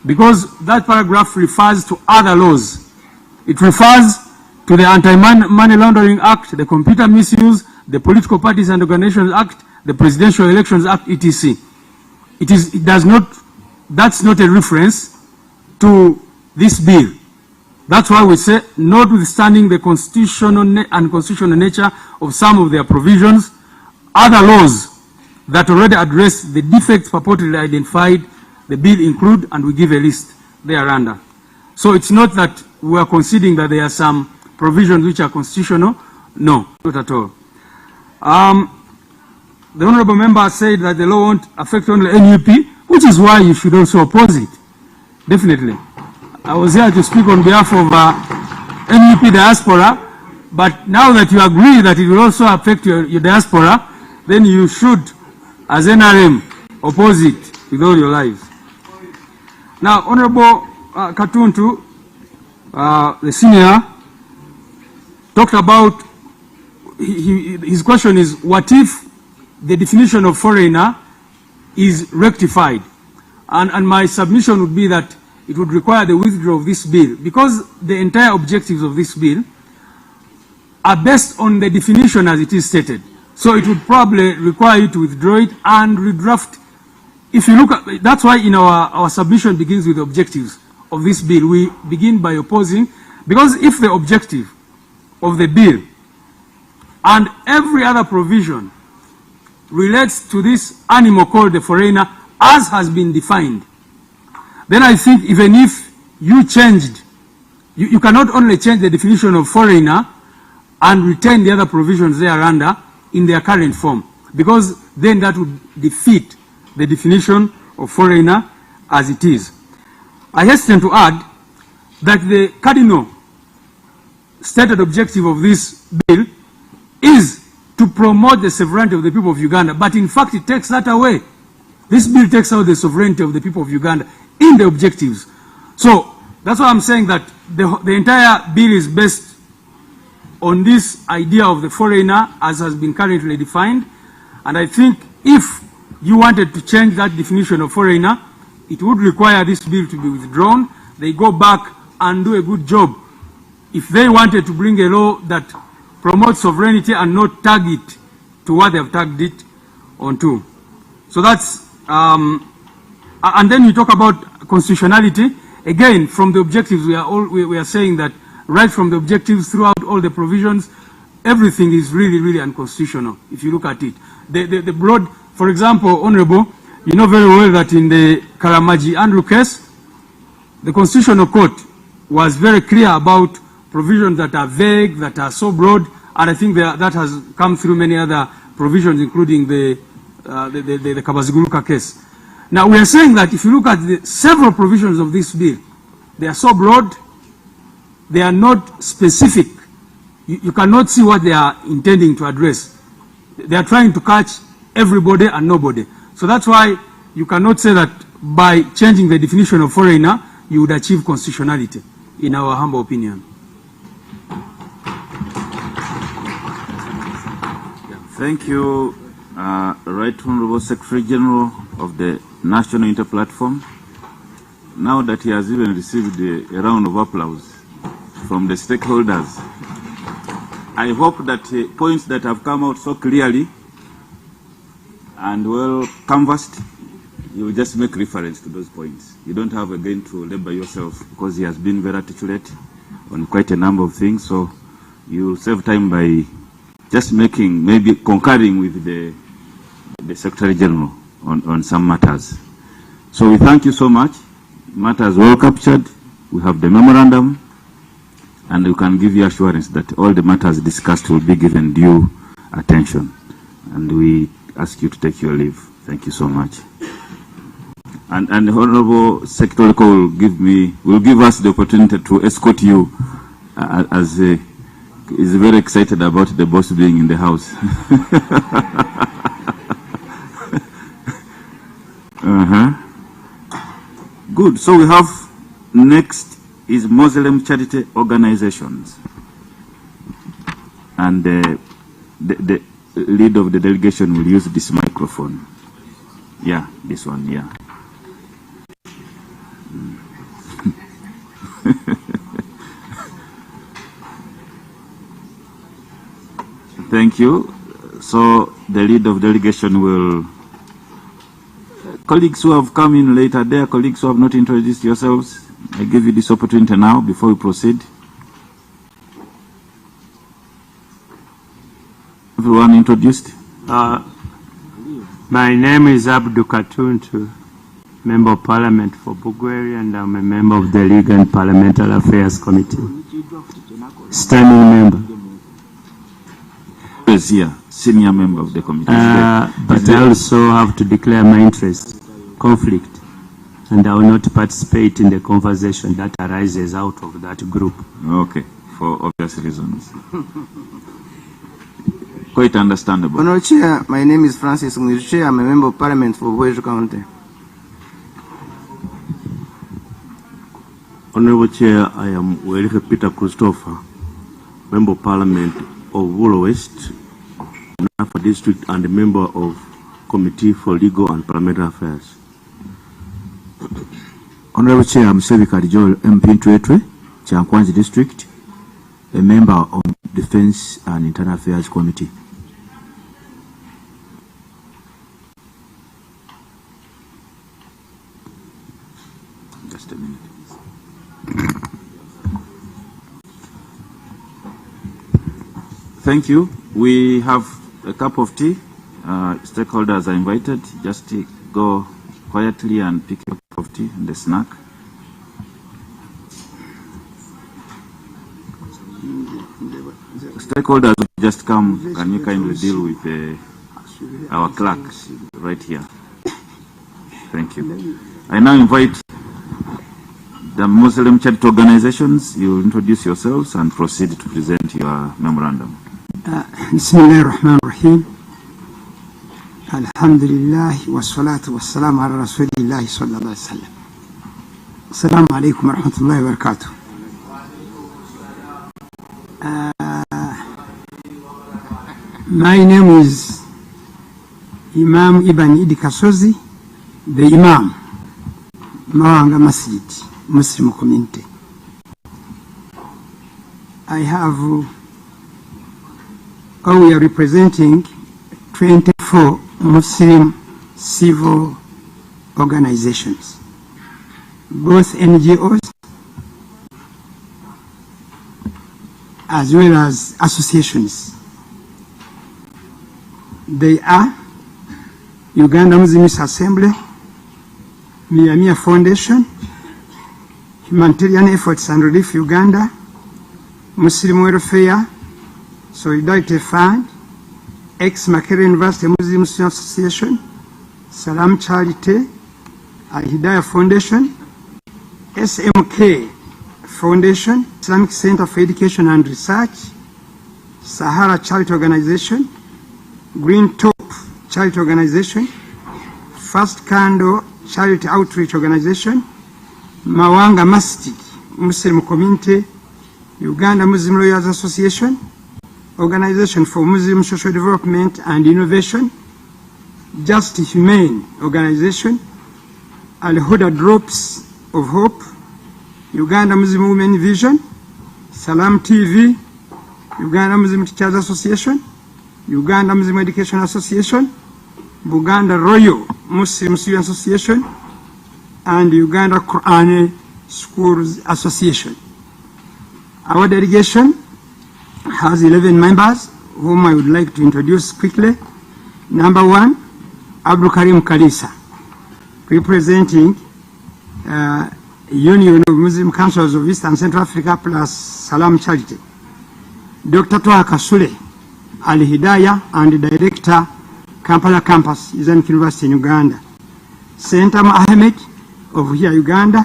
because that paragraph refers to other laws. It refers to the Anti-Money Laundering Act, the Computer Misuse, the Political Parties and Organizations Act, the Presidential Elections Act, etc. That's not a reference to this bill. That's why we say, notwithstanding the constitutional and unconstitutional nature of some of their provisions, other laws that already address the defects purportedly identified, the bill include, and we give a list thereunder. So it's not that we are conceding that there are some provisions which are constitutional. No, not at all. The honorable member said that the law won't affect only NUP, which is why you should also oppose it. Definitely. I was here to speak on behalf of NUP diaspora, but now that you agree that it will also affect your diaspora, then you should, as NRM, oppose it with all your lives. Now, Honorable Katuntu, the senior, talked about, his question is, what if the definition of foreigner is rectified? And my submission would be that it would require the withdrawal of this bill, because the entire objectives of this bill are based on the definition as it is stated. So it would probably require you to withdraw it and redraft. If you look at, that's why in our submission begins with the objectives of this bill. We begin by opposing, because if the objective of the bill and every other provision relates to this animal called the foreigner as has been defined, then I think even if you changed, you cannot only change the definition of foreigner and retain the other provisions thereunder in their current form, because then that would defeat the definition of foreigner as it is. I hasten to add that the cardinal stated objective of this bill is to promote the sovereignty of the people of Uganda, but in fact it takes that away. This bill takes out the sovereignty of the people of Uganda in the objectives. So that's why I'm saying that the entire bill is based on this idea of the foreigner as has been currently defined. And I think if you wanted to change that definition of foreigner, it would require this bill to be withdrawn. They go back and do a good job. If they wanted to bring a law that promotes sovereignty and not tag it to what they have tagged it onto. So that's, and then you talk about constitutionality. Again, from the objectives, we are saying that right from the objectives throughout all the provisions, everything is really, really unconstitutional if you look at it. The broad, for example, Honorable, you know very well that in the Karamaji Andrew case, the Constitutional Court was very clear about provisions that are vague, that are so broad, and I think that has come through many other provisions, including the Kabaziguluka case. Now, we are saying that if you look at the several provisions of this bill, they are so broad, they are not specific. You cannot see what they are intending to address. They are trying to catch everybody and nobody. So that's why you cannot say that by changing the definition of foreigner, you would achieve constitutionality, in our humble opinion. Thank you, Right Honorable Secretary General of the National Interplatform. Now that he has even received a round of applause from the stakeholders, I hope that points that have come out so clearly and well canvassed, you will just make reference to those points. You don't have again to labor yourself, because he has been very articulate on quite a number of things, so you will save time by just making, maybe concurring with the Secretary General on some matters. So we thank you so much. Matters well captured. We have the memorandum, and we can give you assurance that all the matters discussed will be given due attention. And we ask you to take your leave. Thank you so much. And the Honorable Secretary will give us the opportunity to escort you as is very excited about the boss being in the house. Good. So we have next is Muslim charity organizations. and the lead of the delegation will use this microphone. Yeah, this one, yeah. Thank you. So the lead of delegation will... Colleagues who have come in later, there are colleagues who have not introduced yourselves. I give you this opportunity now before we proceed. Everyone introduced? My name is Abdu Katuntu, Member of Parliament for Bugweri, and I'm a member of the Legal and Parliamentary Affairs Committee. Standing member. Yes, here, senior member of the committee. But I also have to declare my interest, conflict, and I will not participate in the conversation that arises out of that group. Okay, for obvious reasons. Quite understandable. Honorable Chair, my name is Francis Mwiruche. I'm a member of Parliament for Bweru County. Honorable Chair, I am Werife Peter Christopher, Member of Parliament of Wuro West, Nafa District, and a member of Committee for Legal and Parliamentary Affairs. Honorable Chair, I'm Sevika Joel MP Ntwetwe, Chankwanzi District, a member of Defense and Internal Affairs Committee. Just a minute. Thank you. We have a cup of tea. Stakeholders are invited. Just go quietly and pick a cup of tea and a snack. Stakeholders just come. Can you kindly deal with our clerk right here? Thank you. I now invite the Muslim charity organizations. You introduce yourselves and proceed to present your memorandum. Bismillahirrahmanirrahim. Alhamdulillah wassalatu wassalamu ala rasulillah sallallahu alaihi wasallam. Assalamu alaikum wa rahmatullahi wa barakatuh. My name is Imam Ibn Idi Kasozi, the Imam, Mawanga Masjid, Muslim community. We are representing 24 Muslim civil organizations, both NGOs as well as associations. They are Uganda Muslim Youth Assembly, Mia Foundation, Humanitarian Efforts and Relief Uganda, Muslim Welfare, Solidarity Fund, ex-Makerere University Muslim Student Association, Salam Charity, Al-Hidayah Foundation, SMK Foundation, Islamic Center for Education and Research, Sahara Charity Organization, Green Top Charity Organization, First Candle Charity Outreach Organization, Mawanga Masjid Muslim Community, Uganda Muslim Lawyers Association, Organization for Muslim Social Development and Innovation, Just Humane Organization, Al-Huda Drops of Hope, Uganda Muslim Women Vision, Salam TV, Uganda Muslim Teachers Association, Uganda Muslim Education Association, Buganda Royal Muslim Student Association, and Uganda Qur'an Schools Association. Our delegation has 11 members, whom I would like to introduce quickly. Number 1, Abdul Karim Kalisa, representing Union of Muslim Councils of East and Central Africa plus Salam Charity. Dr. Toha Kasule, Al-Hidayah and Director, Kampala Campus, Islamic University in Uganda. Senator Ahmed of here, Uganda.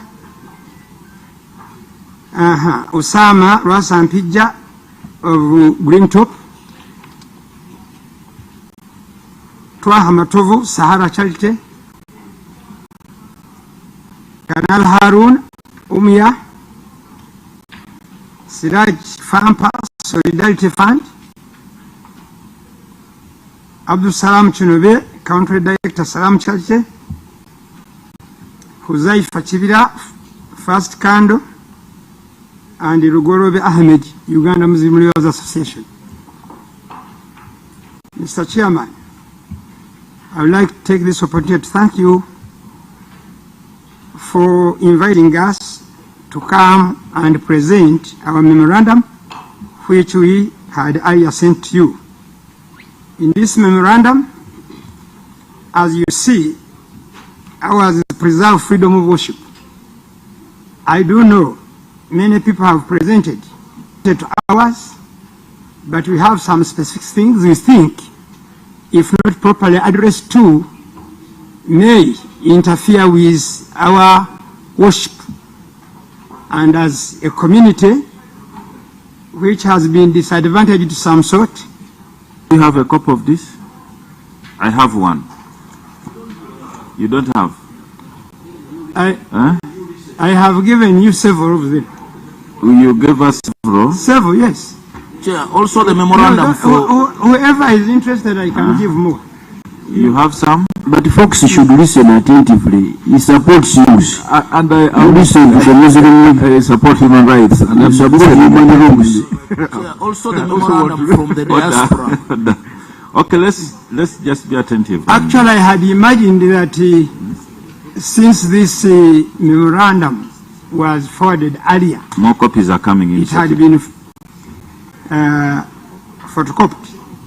Osama Rasampija of Green Top. Twaha Matovu, Sahara Charity. Kanal Harun, Umia. Siraj Fampa, Solidarity Fund. Abdul Salam Chinobe, Country Director Salam Charity, Huzaifa Chibira, First Kando, and Rugorobe Ahmed, Uganda Muslim Lawyers Association. Mr. Chairman, I would like to take this opportunity to thank you for inviting us to come and present our memorandum, which we had earlier sent to you. In this memorandum, as you see, ours is preserve freedom of worship. I do know many people have presented to ours, but we have some specific things we think, if not properly addressed to, may interfere with our worship. And as a community which has been disadvantaged to some sort. Do you have a copy of this? I have one. You don't have? I have given you several of them. You gave us several? Several, yes. Chair, also the memorandum whoever is interested, I can give more. You have some? But folks should listen attentively. He supports youth. And I listen to the Muslim League. Support human rights. And I support human rights. Also the memorandum from the diaspora. Okay, let's just be attentive. Actually, I had imagined that since this memorandum was forwarded earlier, more copies are coming in. It had been photocopied.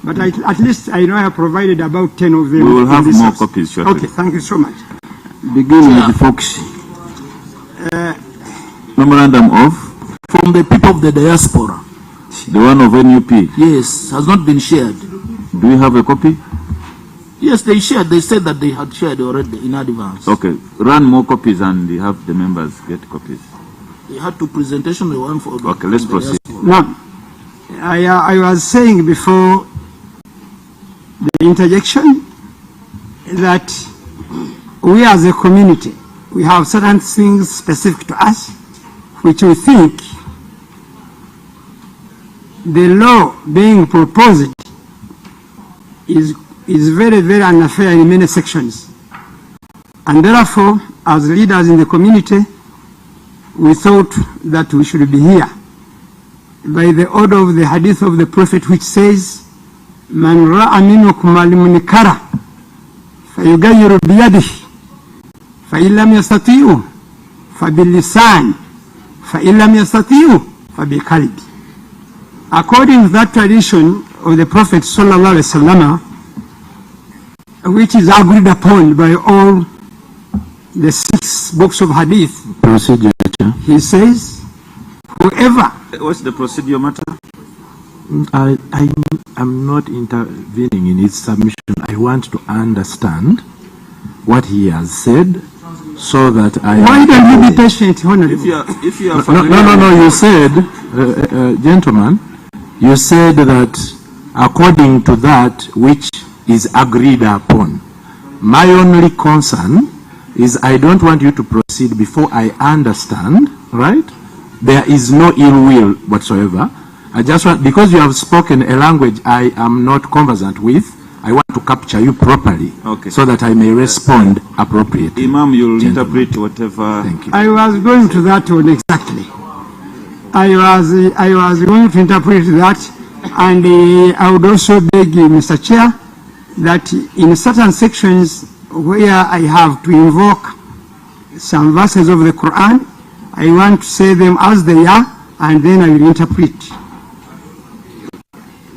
But at least I know I have provided about 10 of them. We will have more copies shortly. Okay, thank you so much. Begin with the Foxy. Memorandum of? From the people of the diaspora. The one of NUP? Yes, has not been shared. Do you have a copy? Yes, they shared. They said that they had shared already in advance. Okay, run more copies and have the members get copies. They had two presentations, the one for the Okay, let's proceed. Now, I was saying before the interjection that we as a community, we have certain things specific to us which we think the law being proposed is very, very unfair in many sections. And therefore, as leaders in the community, we thought that we should be here by the order of the hadith of the Prophet, which says, Man ra'a minkum al-munkara fayughayyiru biyadihi fa in lam yastati'u fa bil-lisan fa in lam yastati'u fa bi-qalbi. According to that tradition of the Prophet sallallahu alaihi wasallam, which is agreed upon by all the 6 books of hadith, procedure. He says, whoever. What's the procedure matter? I'm not intervening in his submission. I want to understand what he has said so that I... Why don't you be patient, Honorable? If you are No, you said, gentlemen, you said that according to that which is agreed upon. My only concern is I don't want you to proceed before I understand, right? There is no ill will whatsoever. I just want, because you have spoken a language I am not conversant with, I want to capture you properly, okay, so that I may respond appropriately. Imam, you'll interpret whatever. Thank you. I was going to that one exactly. I was going to interpret that, and I would also beg you, Mr. Chair, that in certain sections where I have to invoke some verses of the Quran, I want to say them as they are, and then I will interpret.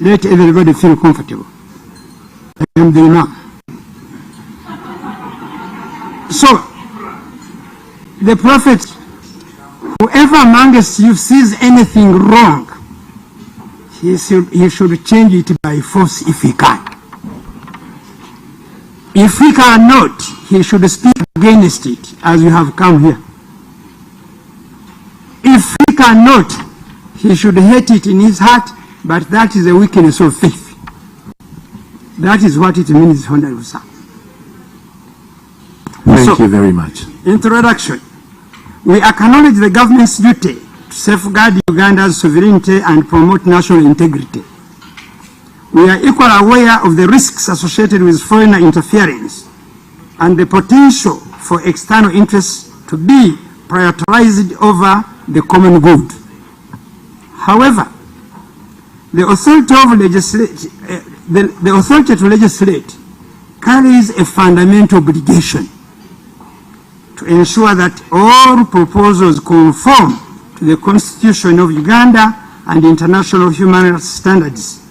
Let everybody feel comfortable. I am the Imam. So, the Prophet, whoever amongst you sees anything wrong, he should change it by force if he can. If he cannot, he should speak against it, as you have come here. If he cannot, he should hate it in his heart, but that is a weakness of faith. That is what it means, Honorable Sir. Thank you very much. Introduction. We acknowledge the government's duty to safeguard Uganda's sovereignty and promote national integrity. We are equally aware of the risks associated with foreign interference and the potential for external interests to be prioritized over the common good. However, the authority to legislate carries a fundamental obligation to ensure that all proposals conform to the Constitution of Uganda and international human rights standards.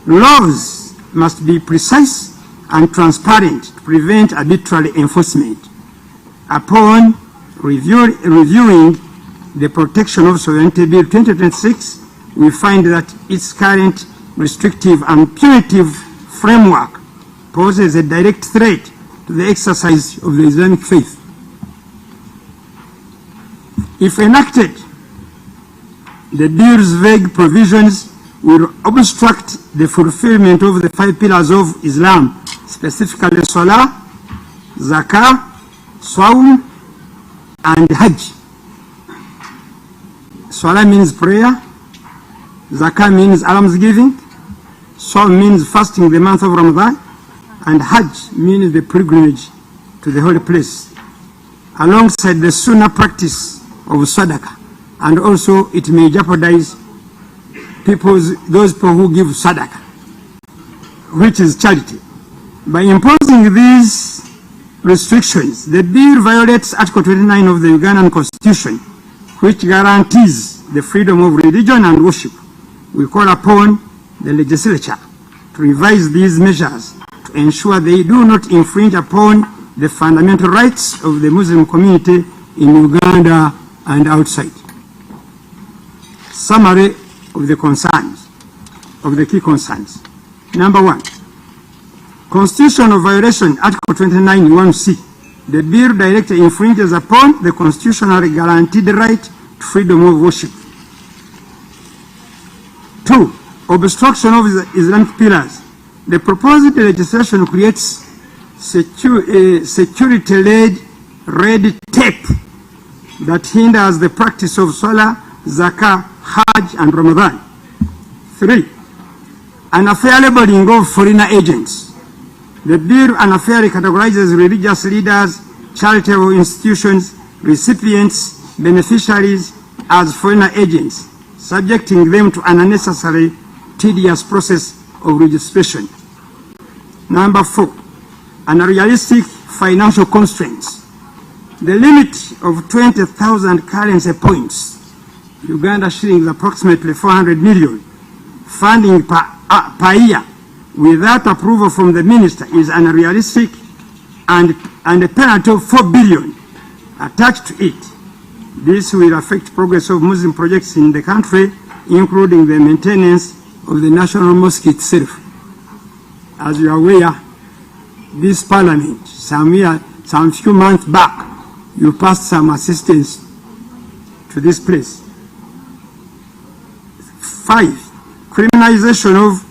Laws must be precise and transparent to prevent arbitrary enforcement. Upon reviewing the Protection of Sovereignty Bill 2026, we find that its current restrictive and punitive framework poses a direct threat to the exercise of the Islamic faith. If enacted, the bill's vague provisions will obstruct the fulfillment of the 5 pillars of Islam, specifically Salah, Zakah, Sawm, and Hajj. Salah means prayer, Zakah means almsgiving, Sawm means fasting the month of Ramadan, and Hajj means the pilgrimage to the holy place, alongside the Sunnah practice of Sadaqah. And also it may jeopardize those people who give Sadaqah, which is charity. By imposing these restrictions, the bill violates Article 29 of the Ugandan Constitution, which guarantees the freedom of religion and worship. We call upon the legislature to revise these measures to ensure they do not infringe upon the fundamental rights of the Muslim community in Uganda and outside. Summary of the concerns, of the key concerns. Number 1, constitutional violation, Article 29, 1C. The bill directly infringes upon the constitutionally guaranteed right to freedom of worship. 2, obstruction of the Islamic pillars. The proposed legislation creates security-led red tape that hinders the practice of Salah, Zakah, Hajj, and Ramadan. 3, unfair labeling of foreigner agents. The bill unfairly categorizes religious leaders, charitable institutions, recipients, beneficiaries as foreigner agents, subjecting them to an unnecessary, tedious process of registration. Number 4, unrealistic financial constraints. The limit of 20,000 currency points, Uganda shillings approximately 400 million, funding per year without approval from the minister is unrealistic, and a penalty of 4 billion attached to it. This will affect progress of Muslim projects in the country, including the maintenance of the National Mosque itself. As you are aware, this parliament, some few months back, you passed some assistance to this place. 5, criminalization of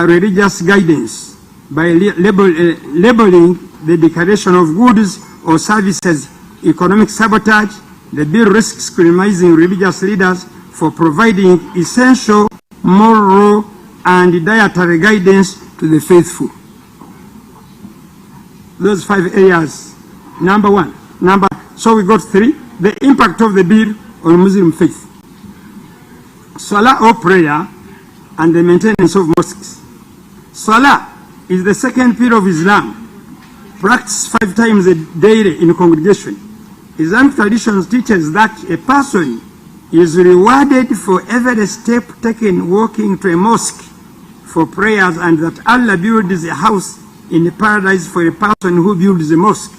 religious guidance by labeling the declaration of goods or services economic sabotage. The bill risks criminalizing religious leaders for providing essential moral and dietary guidance to the faithful. Those 5 areas. Number 1. So we got 3. The impact of the bill on Muslim faith. Salah or prayer and the maintenance of mosques. Salah is the second pillar of Islam, practiced 5 times a day in congregation. Islamic tradition teaches that a person is rewarded for every step taken walking to a mosque for prayers, and that Allah builds a house in paradise for a person who builds a mosque.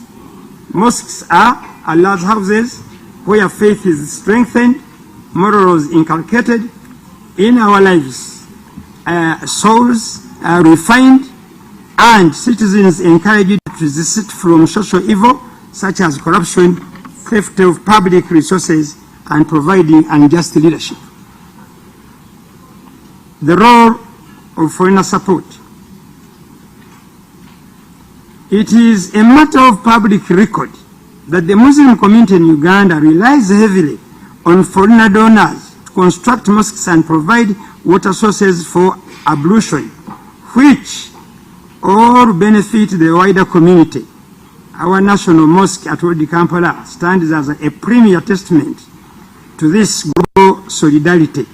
Mosques are Allah's houses where faith is strengthened, morals inculcated in our lives, souls are refined, and citizens encouraged to desist from social evil such as corruption, theft of public resources, and providing unjust leadership. The role of foreigner support. It is a matter of public record that the Muslim community in Uganda relies heavily on foreigner donors to construct mosques and provide water sources for ablution, which all benefit the wider community. Our national mosque at Wadi Kampala stands as a premier testament to this global solidarity.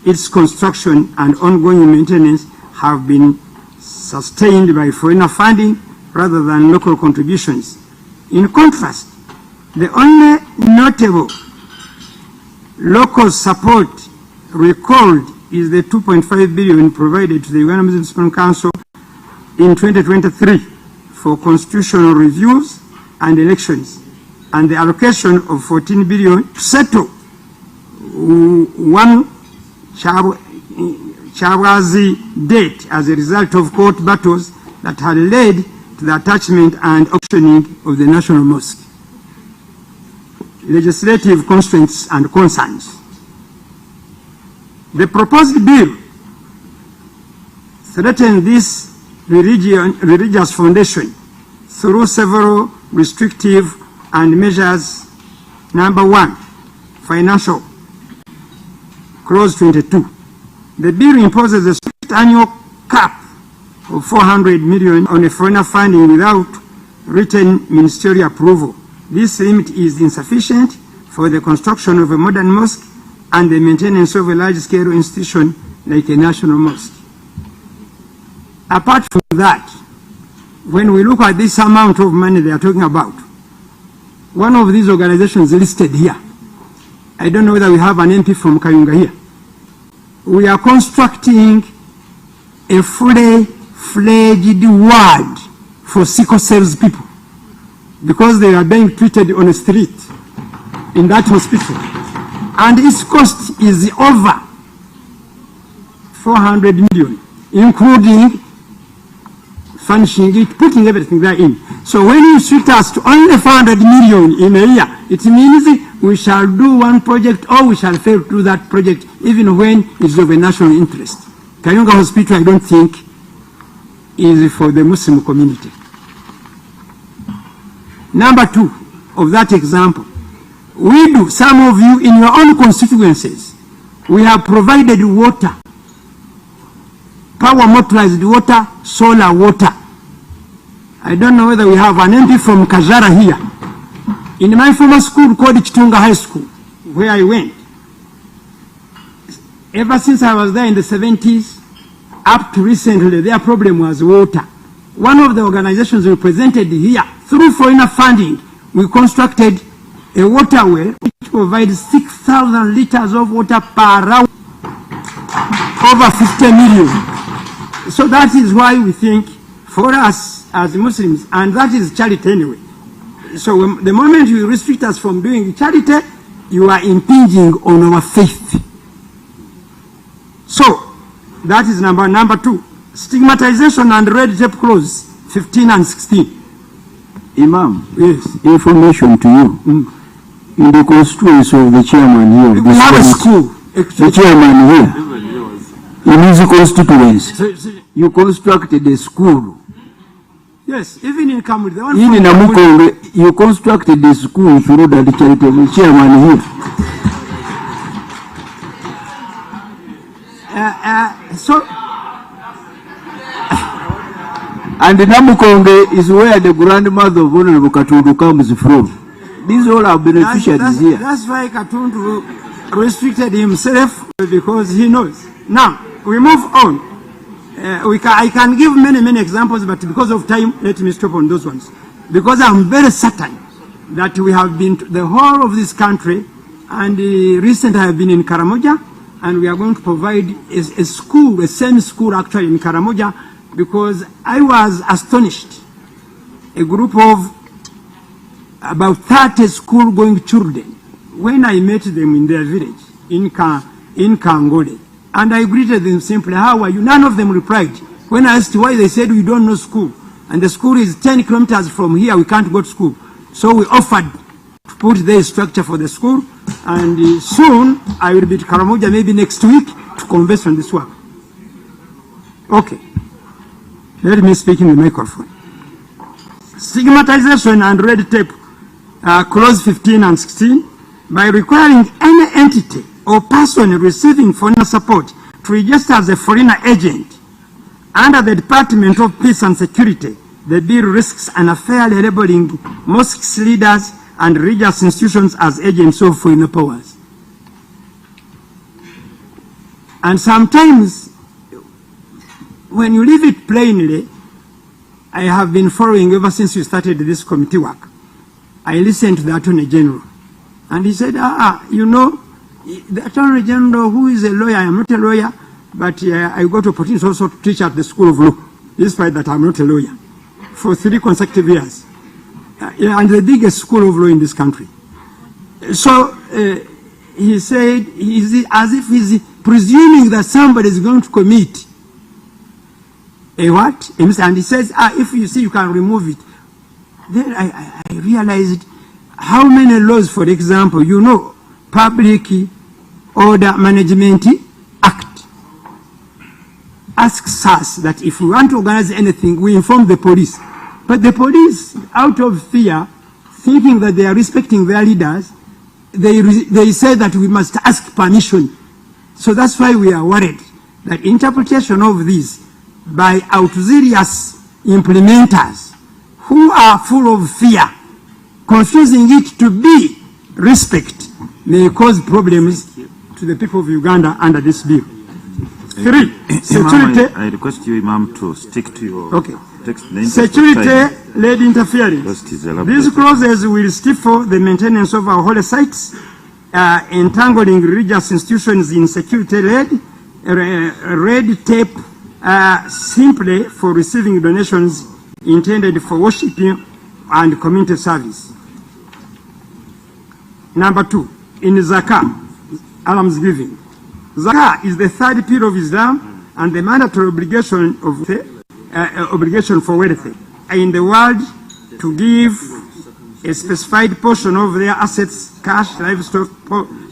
Its construction and ongoing maintenance have been sustained by foreign funding rather than local contributions. In contrast, the only notable local support recalled is the 2.5 billion provided to the Uganda Muslim Supreme Council in 2023 for constitutional reviews and elections, and the allocation of 14 billion to settle one Chabwazi debt as a result of court battles that had led to the attachment and auctioning of the National Mosque. Legislative constraints and concerns. The proposed bill threatens this religious foundation through several restrictive and measures. Number 1, financial, clause 22. The bill imposes a strict annual cap of 400 million on a foreign funding without written ministerial approval. This limit is insufficient for the construction of a modern mosque and the maintenance of a large-scale institution like a national mosque. Apart from that, when we look at this amount of money they are talking about, one of these organizations listed here, I don't know whether we have an MP from Kayunga here, we are constructing a fully-fledged ward for sickle cells people because they are being treated on a street in that hospital. And its cost is over 400 million, including furnishing it, putting everything there in. So when you switch us to only 400 million in a year, it means we shall do one project or we shall fail to do that project even when it's of a national interest. Kayunga Hospital, I don't think, is for the Muslim community. Number 2 of that example, we do, some of you in your own constituencies, we have provided water, power motorized water, solar water. I don't know whether we have an MP from Kajara here. In my former school called Chitunga High School, where I went, ever since I was there in the 70s, up to recently, their problem was water. One of the organizations represented here, through foreign funding, we constructed a water well which provides 6,000 liters of water per hour, over 50 million. So that is why we think, for us as Muslims, and that is charity anyway. So the moment you restrict us from doing charity, you are impinging on our faith. So that is number 2. Stigmatization and red tape clause 15 and 16. Imam, yes. Information to you. In the constituency of the chairman here, we have a school. The chairman here, in his constituency, you constructed a school. Yes, even in Kamuri, the one in Namukonge, you constructed a school through the charitable chairman here. And Namukonge is where the grandmother of Honorable Katundu comes from. These all are beneficiaries here. That's why Katundu restricted himself, because he knows. Now, we move on. I can give many examples, but because of time, let me stop on those ones. Because I'm very certain that we have been to the whole of this country, and recently I have been in Karamoja, and we are going to provide a school, a same school actually in Karamoja, because I was astonished. A group of about 30 school-going children, when I met them in their village, in Kangole, and I greeted them simply, how are you? None of them replied. When I asked why, they said, we don't know school. And the school is 10 kilometers from here, we can't go to school. So we offered to put the structure for the school, and soon I will be to Karamoja, maybe next week, to converse on this work. Okay. Let me speak in the microphone. Stigmatization and red tape, clause 15 and 16, by requiring any entity or person receiving foreign support to register as a foreign agent under the Department of Peace and Security. The bill risks unfairly labeling mosques leaders and religious institutions as agents of foreign powers. And sometimes, when you leave it plainly, I have been following ever since we started this committee work. I listened to the Attorney General, and he said, you know, the Attorney General, who is a lawyer, I am not a lawyer, but I got opportunity also to teach at the School of Law, despite that I'm not a lawyer, for 3 consecutive years. And the biggest school of law in this country. So he said, as if he's presuming that somebody is going to commit a what? And he says, if you see you can remove it. Then I realized how many laws, for example, you know, Public Order Management Act asks us that if we want to organize anything, we inform the police. But the police, out of fear, thinking that they are respecting their leaders, they say that we must ask permission. So that's why we are worried that interpretation of this by auxilious implementers who are full of fear, confusing it to be respect, may cause problems to the people of Uganda under this bill. 3, security. I request you, Imam, to stick to your text. Security-led interference. These clauses will stifle the maintenance of our holy sites, entangling religious institutions in security-led red tape simply for receiving donations intended for worshiping and community service. Number 2, in Zakah, almsgiving. Zakah is the 3rd pillar of Islam and the mandatory obligation of obligation for wealthy in the world to give a specified portion of their assets, cash, livestock,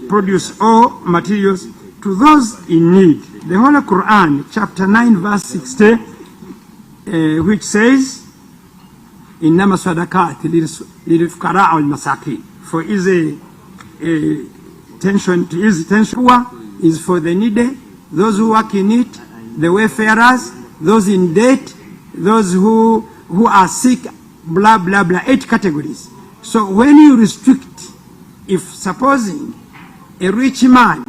produce, or materials to those in need. The Holy Quran, chapter 9, verse 60, which says, إنما الصدقات للفقراء والمساكين. For easy tension, poor is for the needy, those who work in it, the wayfarers, those in debt, those who are sick, blah, blah, blah, 8 categories. So when you restrict, if supposing a rich man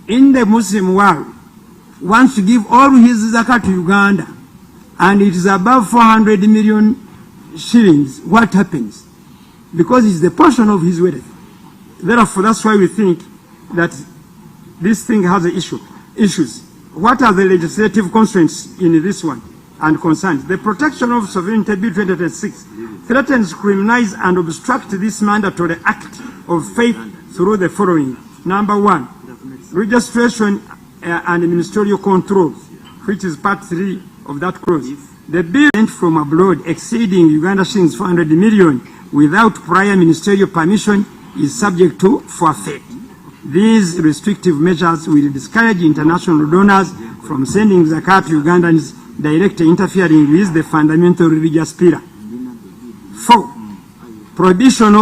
in the Muslim world wants to give all his zakat to Uganda, and it is above 400 million shillings, what happens? Because it's the portion of his wealth. Therefore, that's why we think that this thing has issues. What are the legislative constraints in this one and concerns? The Protection of Sovereignty Bill 2026 threatens to criminalize and obstruct this mandatory act of faith through the following. Number 1, registration and ministerial control, which is part 3 of that clause. The bill sent from abroad exceeding Uganda shillings 400 million without prior ministerial permission is subject to forfeit. These restrictive measures will discourage international donors from sending zakat to Ugandans, directly interfering with the fundamental religious pillar. 4, prohibition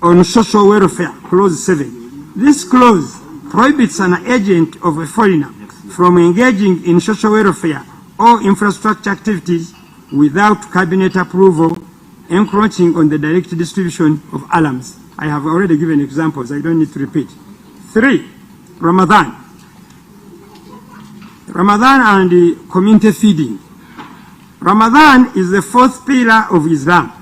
on social welfare, clause 7. This clause prohibits an agent of a foreigner from engaging in social welfare or infrastructure activities without cabinet approval, encroaching on the direct distribution of alms. I have already given examples, I don't need to repeat. 3, Ramadan. Ramadan and the community feeding. Ramadan is the 4th pillar of Islam,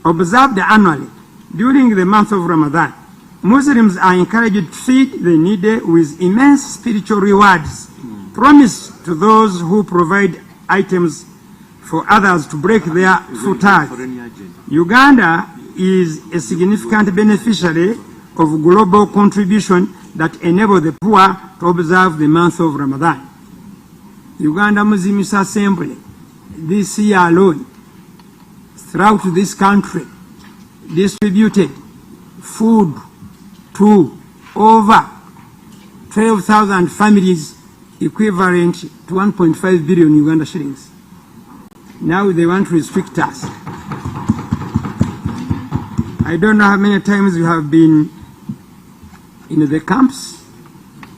observed annually during the month of Ramadan. Muslims are encouraged to feed the needy with immense spiritual rewards promised to those who provide items for others to break their futars. Uganda is a significant beneficiary of global contribution that enable the poor to observe the month of Ramadan. Uganda Muslim Youth Assembly, this year alone, throughout this country, distributed food to over 12,000 families, equivalent to 1.5 billion Uganda shillings. Now they want to restrict us. I don't know how many times we have been in the camps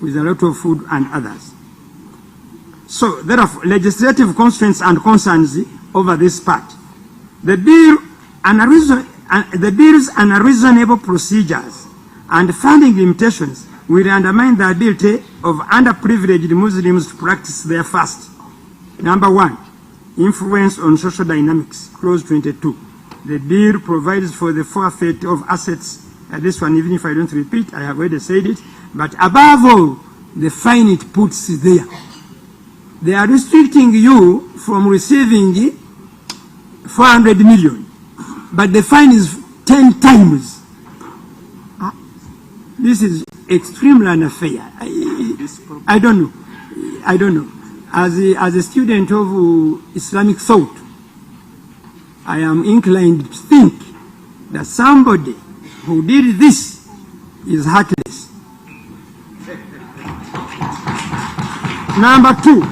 with a lot of food and others. So there are legislative constraints and concerns over this part. The bill's unreasonable procedures and funding limitations will undermine the ability of underprivileged Muslims to practice their fast. Number 1, influence on social dynamics, clause 22. The bill provides for the forfeit of assets. This one, even if I don't repeat, I have already said it. But above all, the fine it puts there. They are restricting you from receiving 400 million, but the fine is 10 times. This is extremely unfair. I don't know. I don't know. As a student of Islamic thought, I am inclined to think that somebody who did this is heartless. Number 2,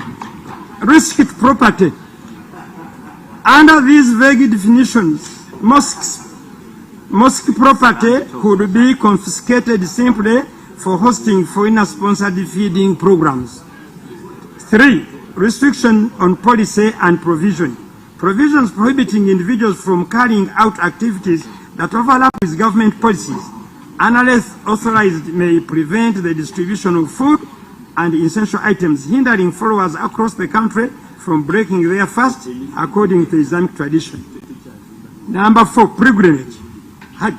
risked property. Under these vague definitions, mosque property could be confiscated simply for hosting foreigner-sponsored feeding programs. 3, restriction on policy and provision. Provisions prohibiting individuals from carrying out activities that overlap with government policies, unless authorized, may prevent the distribution of food and essential items, hindering followers across the country from breaking their fast according to Islamic tradition. Number 4, pilgrimage. Hajj.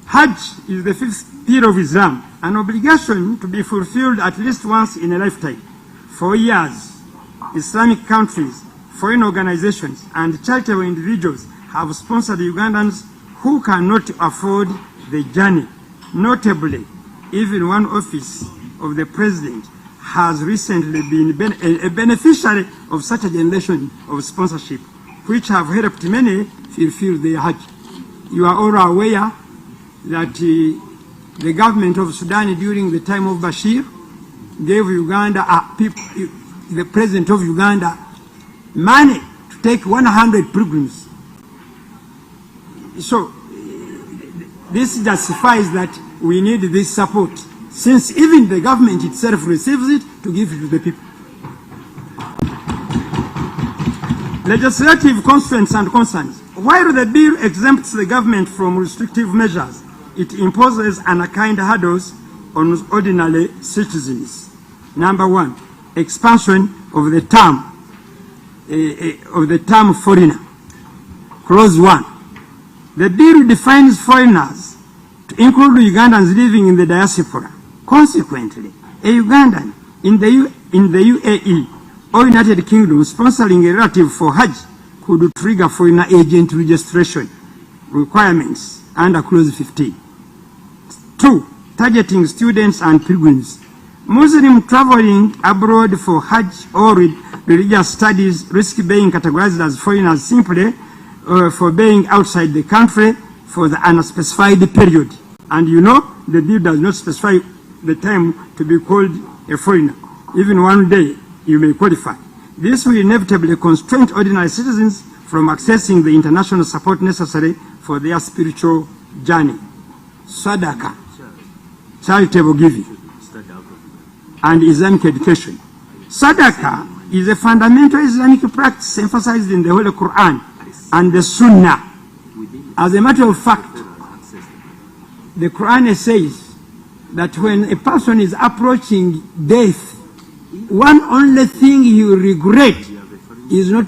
Hajj is the 5th pillar of Islam, an obligation to be fulfilled at least once in a lifetime. For years, Islamic countries, foreign organizations, and charitable individuals have sponsored Ugandans who cannot afford the journey. Notably, even one office of the president has recently been a beneficiary of such a generation of sponsorship, which have helped many fulfill their Hajj. You are all aware that the government of Sudan during the time of Bashir gave Uganda, the president of Uganda, money to take 100 pilgrims. So this justifies that we need this support, since even the government itself receives it to give it to the people. Legislative constraints and concerns. While the bill exempts the government from restrictive measures, it imposes unkind hurdles on ordinary citizens. Number 1, expansion of the term foreigner. Clause 1. The bill defines foreigners to include Ugandans living in the diaspora. Consequently, a Ugandan in the UAE or United Kingdom sponsoring a relative for Hajj could trigger foreigner agent registration requirements under Clause 15. 2. Targeting students and pilgrims. Muslims traveling abroad for Hajj or religious studies risk being categorized as foreigners simply for being outside the country for the unspecified period. And you know, the bill does not specify the time to be called a foreigner. Even one day, you may qualify. This will inevitably constrain ordinary citizens from accessing the international support necessary for their spiritual journey. Sadaqah, charitable giving, and Islamic education. Sadaqah is a fundamental Islamic practice emphasized in the Holy Quran and the Sunnah. As a matter of fact, the Quran says that when a person is approaching death, one only thing he will regret is not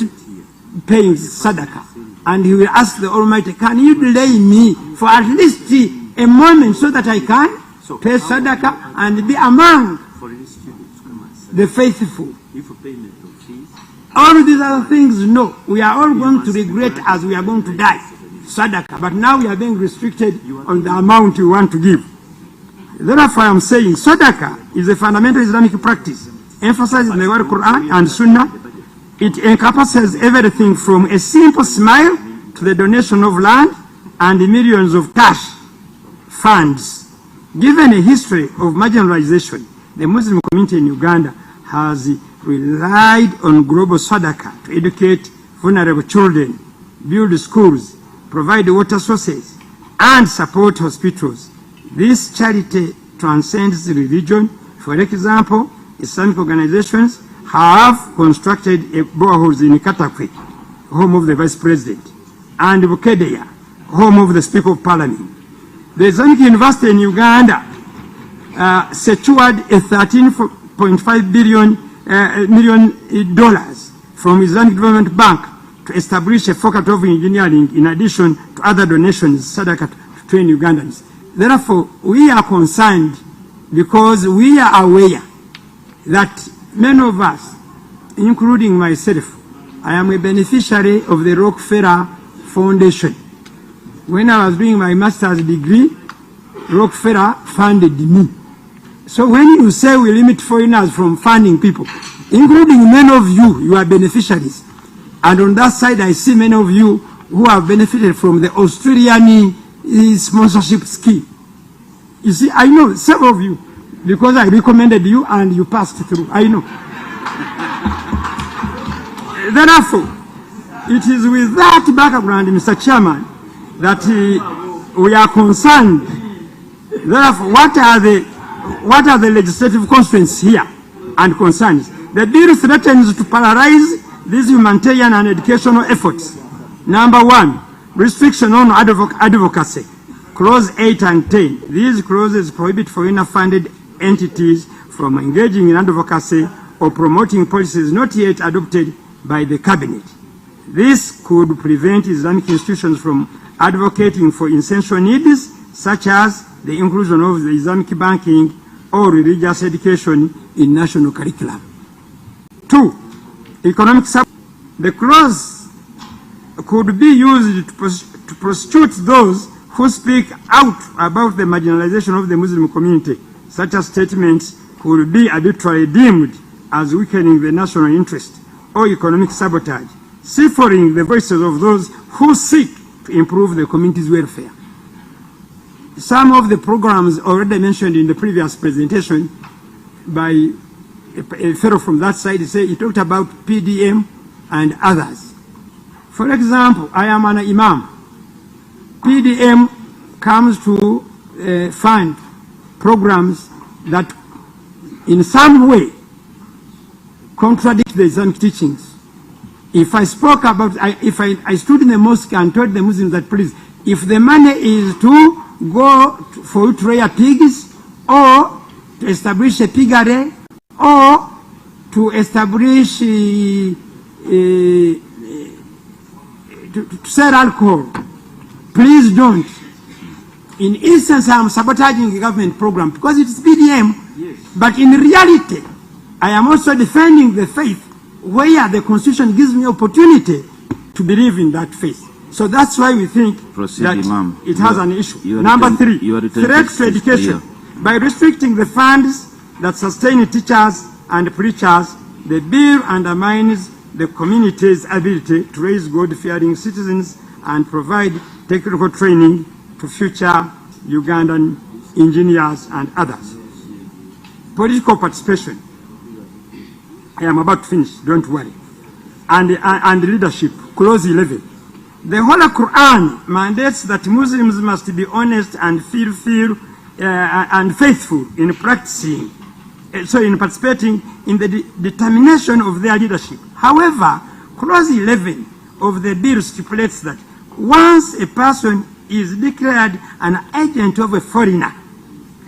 paying sadaqah. And he will ask the Almighty, can you delay me for at least a moment so that I can pay sadaqah and be among the faithful? All of these other things, no. We are all going to regret as we are going to die. Sadaqah. But now we are being restricted on the amount we want to give. Therefore, I am saying sadaqah is a fundamental Islamic practice emphasized in the Holy Quran and Sunnah. It encompasses everything from a simple smile to the donation of land and millions of cash funds. Given a history of marginalization, the Muslim community in Uganda has relied on global sadaqah to educate vulnerable children, build schools, provide water sources, and support hospitals. This charity transcends religion. For example, Islamic organizations have constructed a boreholes in Katakwe, home of the Vice President, and Bukedeya, home of the Speaker of Parliament. The Islamic University in Uganda secured a $13.5 million from Islamic Development Bank to establish a faculty of engineering in addition to other donations Sadaka to train Ugandans. Therefore, we are concerned because we are aware that many of us, including myself, I am a beneficiary of the Rockefeller Foundation. When I was doing my master's degree, Rockefeller funded me. So when you say we limit foreigners from funding people, including many of you, you are beneficiaries. And on that side, I see many of you who have benefited from the Australian sponsorship scheme. You see, I know several of you, because I recommended you and you passed through. I know. Therefore, it is with that background, Mr. Chairman, that we are concerned. Therefore, what are the legislative constraints here and concerns? The bill threatens to paralyze these humanitarian and educational efforts. Number one, restriction on advocacy. Clause 8 and 10. These clauses prohibit foreigner-funded entities from engaging in advocacy or promoting policies not yet adopted by the cabinet. This could prevent Islamic institutions from advocating for essential needs such as the inclusion of the Islamic banking or religious education in national curriculum. 2. Economic support. The clause could be used to prosecute those who speak out about the marginalization of the Muslim community. Such as statements could be arbitrarily deemed as weakening the national interest or economic sabotage, stifling the voices of those who seek to improve the community's welfare. Some of the programs already mentioned in the previous presentation by a fellow from that side, he talked about PDM and others. For example, I am an imam. PDM comes to fund programs that in some way contradict the Islamic teachings. If I spoke about, if I stood in the mosque and told the Muslims that, please, if the money is to go for you to rear pigs or to establish a piggery or to establish to sell alcohol, please don't. In instance, I'm sabotaging the government program because it's PDM. Yes. But in reality, I am also defending the faith where the Constitution gives me opportunity to believe in that faith. So that's why we think that it has an issue. Number 3, threat to education. By restricting the funds that sustain teachers and preachers, the bill undermines the community's ability to raise God-fearing citizens and provide technical training to future Ugandan engineers and others. Political participation. I am about to finish, don't worry. And leadership, clause 11. The Holy Quran mandates that Muslims must be honest and faithful in practicing, in participating in the determination of their leadership. However, clause 11 of the bill stipulates that once a person is declared an agent of a foreigner,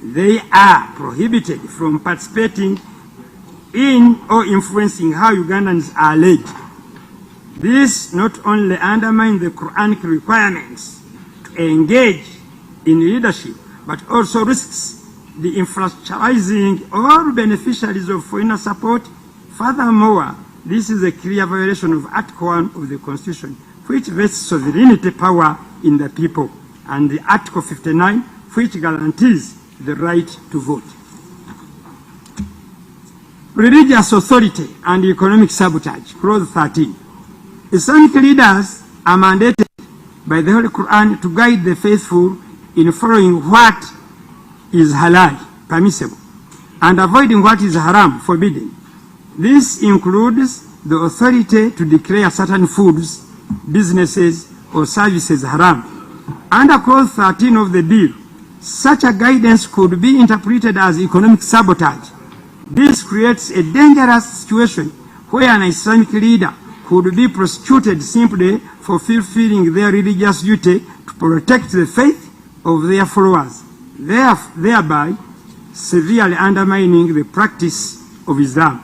they are prohibited from participating in or influencing how Ugandans are led. This not only undermines the Quranic requirements to engage in leadership, but also risks the infrastructurizing of all beneficiaries of foreigner support. Furthermore, this is a clear violation of Article 1 of the Constitution, which vests sovereignty power in the people, and the Article 59, which guarantees the right to vote. Religious authority and economic sabotage, clause 13. Islamic leaders are mandated by the Holy Quran to guide the faithful in following what is halal, permissible, and avoiding what is haram, forbidden. This includes the authority to declare certain foods, businesses, or services haram. Under clause 13 of the bill, Such a guidance could be interpreted as economic sabotage. This creates a dangerous situation where an Islamic leader could be prosecuted simply for fulfilling their religious duty to protect the faith of their followers, thereby severely undermining the practice of Islam.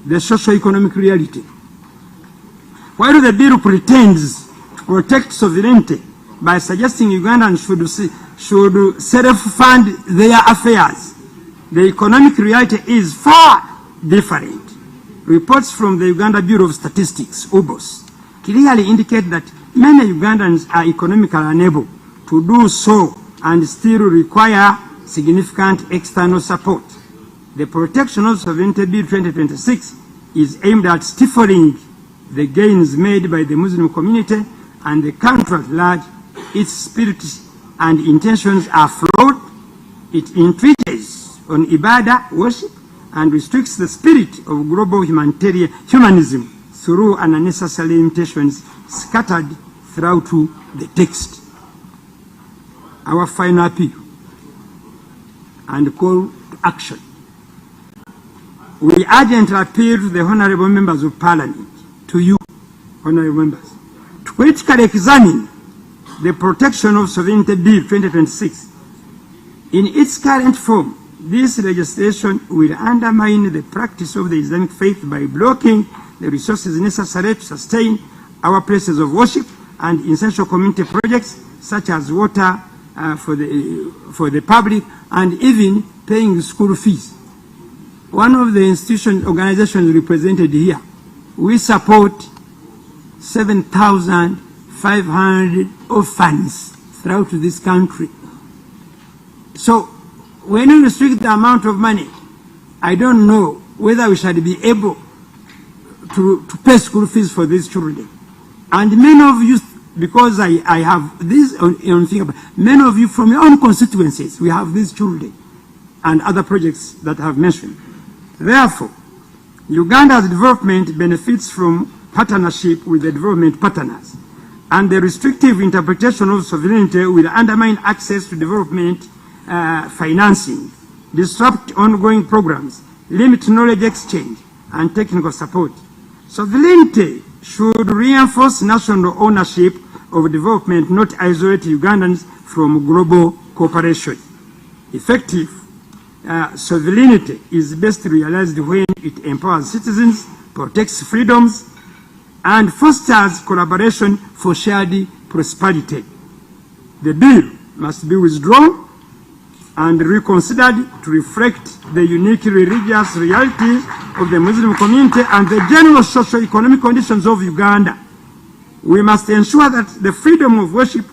The socio-economic reality. While the bill pretends to protect sovereignty by suggesting Ugandans should self-fund their affairs, the economic reality is far different. Reports from the Uganda Bureau of Statistics, UBOS, clearly indicate that many Ugandans are economically unable to do so and still require significant external support. The Protection of Sovereignty Bill 2026 is aimed at stifling the gains made by the Muslim community and the country at large. Its spirit and intentions are flawed. It infringes on ibadah, worship, and restricts the spirit of global humanism through unnecessary limitations scattered throughout the text. Our final appeal and call to action. We urgently appeal to the honorable members of parliament, to you, honorable members, to critically examine the Protection of Sovereignty Bill 2026. In its current form, this legislation will undermine the practice of the Islamic faith by blocking the resources necessary to sustain our places of worship and essential community projects such as water for the public and even paying school fees. One of the organizations represented here, we support 7,500 orphans throughout this country. So when we restrict the amount of money, I don't know whether we shall be able to pay school fees for these children. And many of you, because I have this on thing, many of you from your own constituencies, we have these children and other projects that I have mentioned. Therefore, Uganda's development benefits from partnership with the development partners, and the restrictive interpretation of sovereignty will undermine access to development financing, disrupt ongoing programs, limit knowledge exchange and technical support. Sovereignty should reinforce national ownership of development, not isolate Ugandans from global cooperation. Effective sovereignty is best realized when it empowers citizens, protects freedoms, and fosters collaboration for shared prosperity. The bill must be withdrawn and reconsidered to reflect the unique religious realities of the Muslim community and the general socio-economic conditions of Uganda. We must ensure that the freedom of worship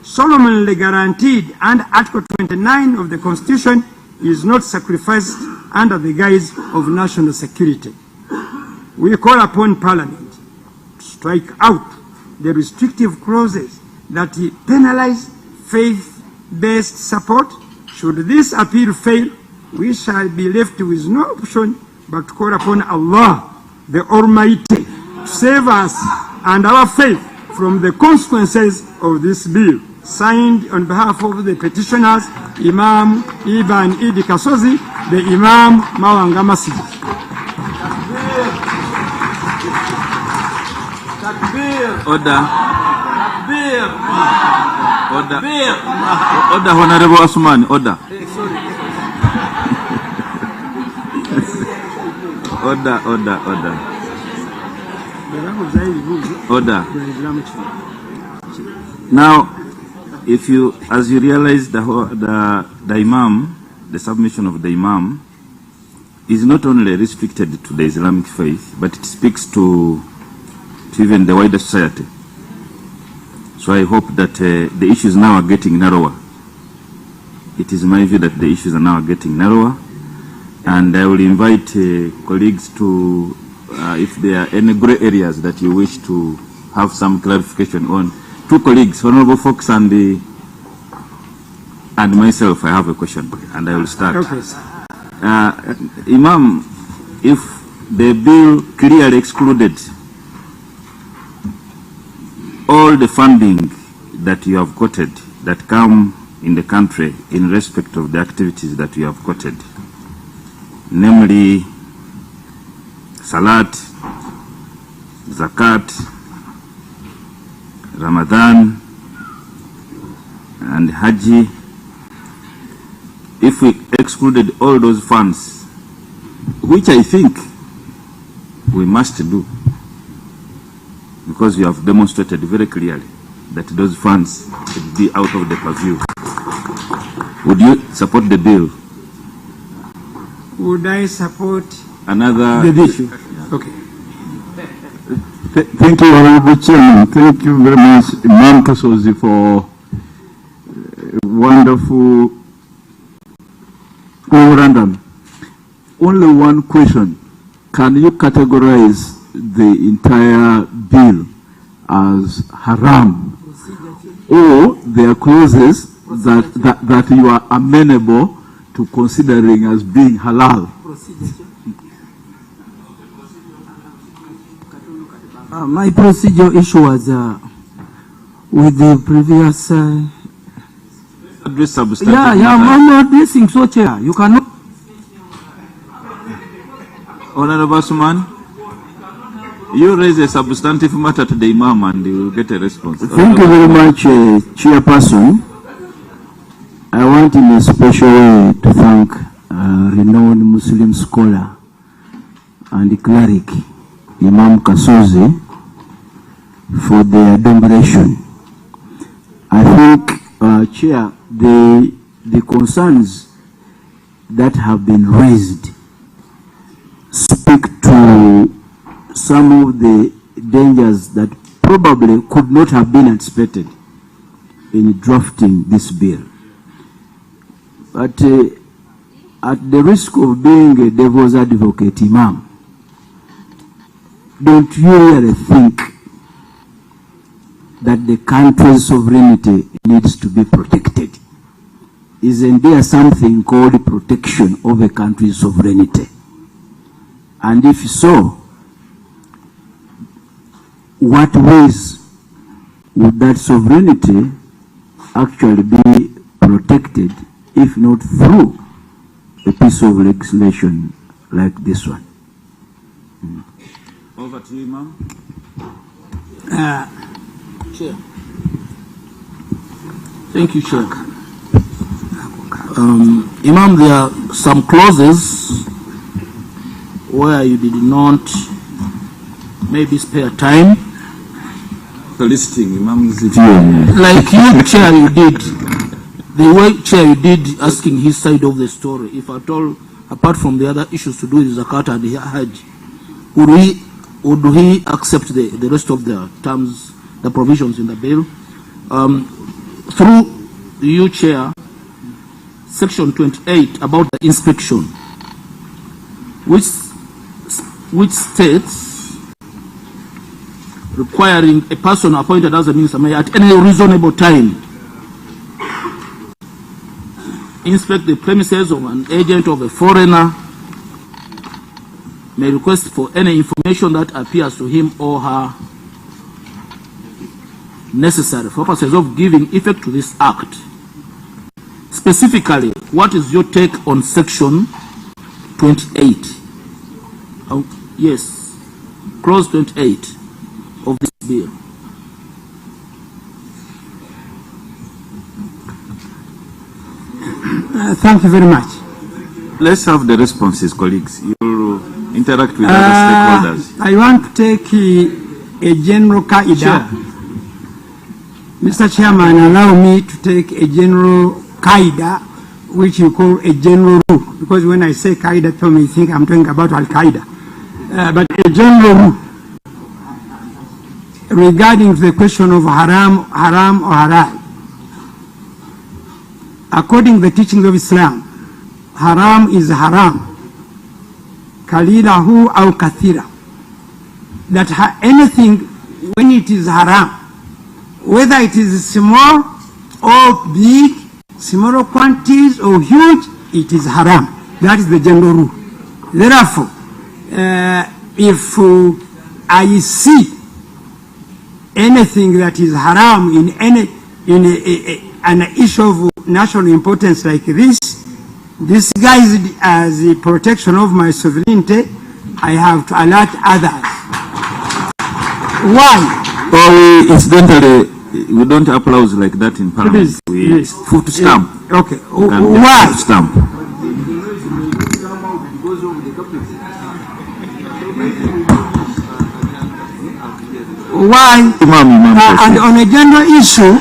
solemnly guaranteed under Article 29 of the Constitution is not sacrificed under the guise of national security. We call upon Parliament to strike out the restrictive clauses that penalize faith-based support. Should this appeal fail, we shall be left with no option but to call upon Allah, the Almighty, to save us and our faith from the consequences of this bill. Signed on behalf of the petitioners, Imam Ibn Idi Kasozi, the Imam Mawanga Masjid. Order. Order. Order, Honorable Osman. Order. Order. Order. Now, if you, as you realize, the Imam, the submission of the Imam, is not only restricted to the Islamic faith, but it speaks to even the wider society. So I hope that the issues now are getting narrower. It is my view that the issues are now getting narrower, and I will invite colleagues to, if there are any gray areas that you wish to have some clarification on. Two colleagues, Honorable Fox and myself, I have a question, and I will start. Okay. Imam, if the bill clearly excluded all the funding that you have quoted that come in the country in respect of the activities that we have quoted, namely Salat, Zakat, Ramadan, and Hajj. If we excluded all those funds, which I think we must do, because we have demonstrated very clearly that those funds should be out of the purview. Would you support the bill? Would I support another the issue? Okay. Thank you, Honorable Chairman. Thank you very much, Imam Kasozi, for a wonderful memorandum. Only one question. Can you categorize the entire bill as haram, or there are clauses that you are amenable to considering as being halal? My procedure issue was with the previous. I'm addressing so, Chair. You cannot. Honorable Suman, you raise a substantive matter to the Imam and you will get a response. Thank you very much, Chairperson. I want in a special way to thank renowned Muslim scholar and cleric Imam Kasozi for their deliberation. I think, Chair, the concerns that have been raised speak to some of the dangers that probably could not have been anticipated in drafting this bill. But at the risk of being a devil's advocate, Imam, don't you really think that the country's sovereignty needs to be protected? Isn't there something called protection of a country's sovereignty? And if so, what ways would that sovereignty actually be protected, if not through a piece of legislation like this one? Over to you, Imam. Chair. Thank you, Chair. Imam, there are some clauses where you did not maybe spare time. Soliciting Imam's view. Like you, Chair, you did. The way, Chair, you did asking his side of the story. If at all, apart from the other issues to do with Zakat and the Hajj, would he accept the rest of the terms, the provisions in the bill? Through you, Chair, Section 28 about the inspection, which states requiring a person appointed as a minister may at any reasonable time inspect the premises of an agent of a foreigner, may request for any information that appears to him or her necessary for purposes of giving effect to this act. Specifically, what is your take on Section 28? Yes, Clause 28 of this bill. Thank you very much. Let's have the responses, colleagues. You interact with other stakeholders. I want to take a general qaida. Mr. Chairman, allow me to take a general qaida, which you call a general rule, because when I say qaida, people may think I'm talking about Al-Qaeda. But a general rule regarding the question of haram or halal. According to the teachings of Islam, haram is haram, kalilahu aw kathira. That anything, when it is haram, whether it is small or big, small quantities or huge, it is haram. That is the general rule. Therefore, if I see anything that is haram in an issue of national importance like this, disguised as the protection of my sovereignty, I have to alert others. Why? Oh, incidentally, we don't applause like that in Parliament. We foot stamp. Okay. Why? Foot stamp. Why? And on a general issue,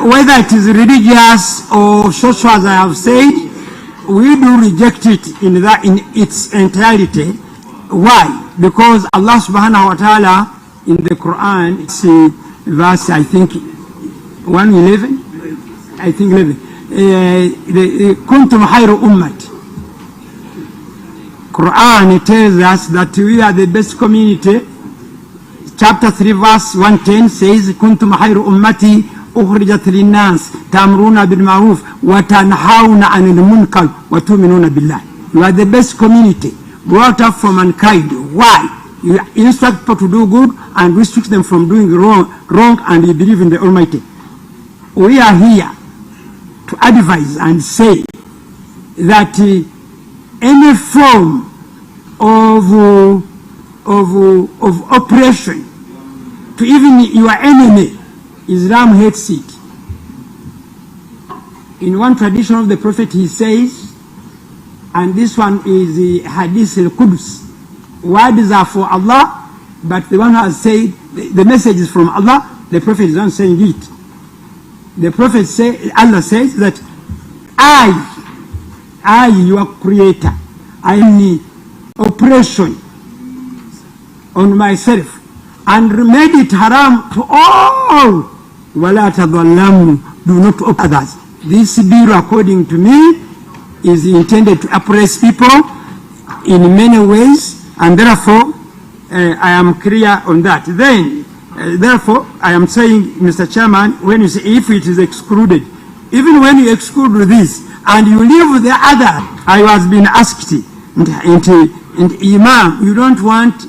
whether it is religious or social, as I have said, we do reject it in its entirety. Why? Because Allah subhanahu wa ta'ala in the Quran, it's verse, I think, 111, I think 11. Kuntum khayra ummat. Quran tells us that we are the best community. Chapter 3 verse 110 says, Kuntum khayra ummati ukhrijat linnas ta'muruna bil ma'ruf wa tanhauna 'anil munkar wa tu'minuna billah. You are the best community brought up from mankind. Why? You instruct people to do good and restrict them from doing wrong, and you believe in the Almighty. We are here to advise and say that any form of oppression to even your enemy, Islam hates it. In one tradition of the Prophet, he says, and this one is the Hadith al-Qudus, words are for Allah, but the one who has said, the message is from Allah, the Prophet is not saying it. The Prophet Allah says that I, your creator, I need oppression on myself and made it haram to all. وَلَا تَظَلَّمُوا, do not oppress others. This bill, according to me, is intended to oppress people in many ways, and therefore I am clear on that. Then, therefore, I am saying, Mr. Chairman, when you say if it is excluded, even when you exclude this and you leave the other, I was being asked, and Imam, you don't want,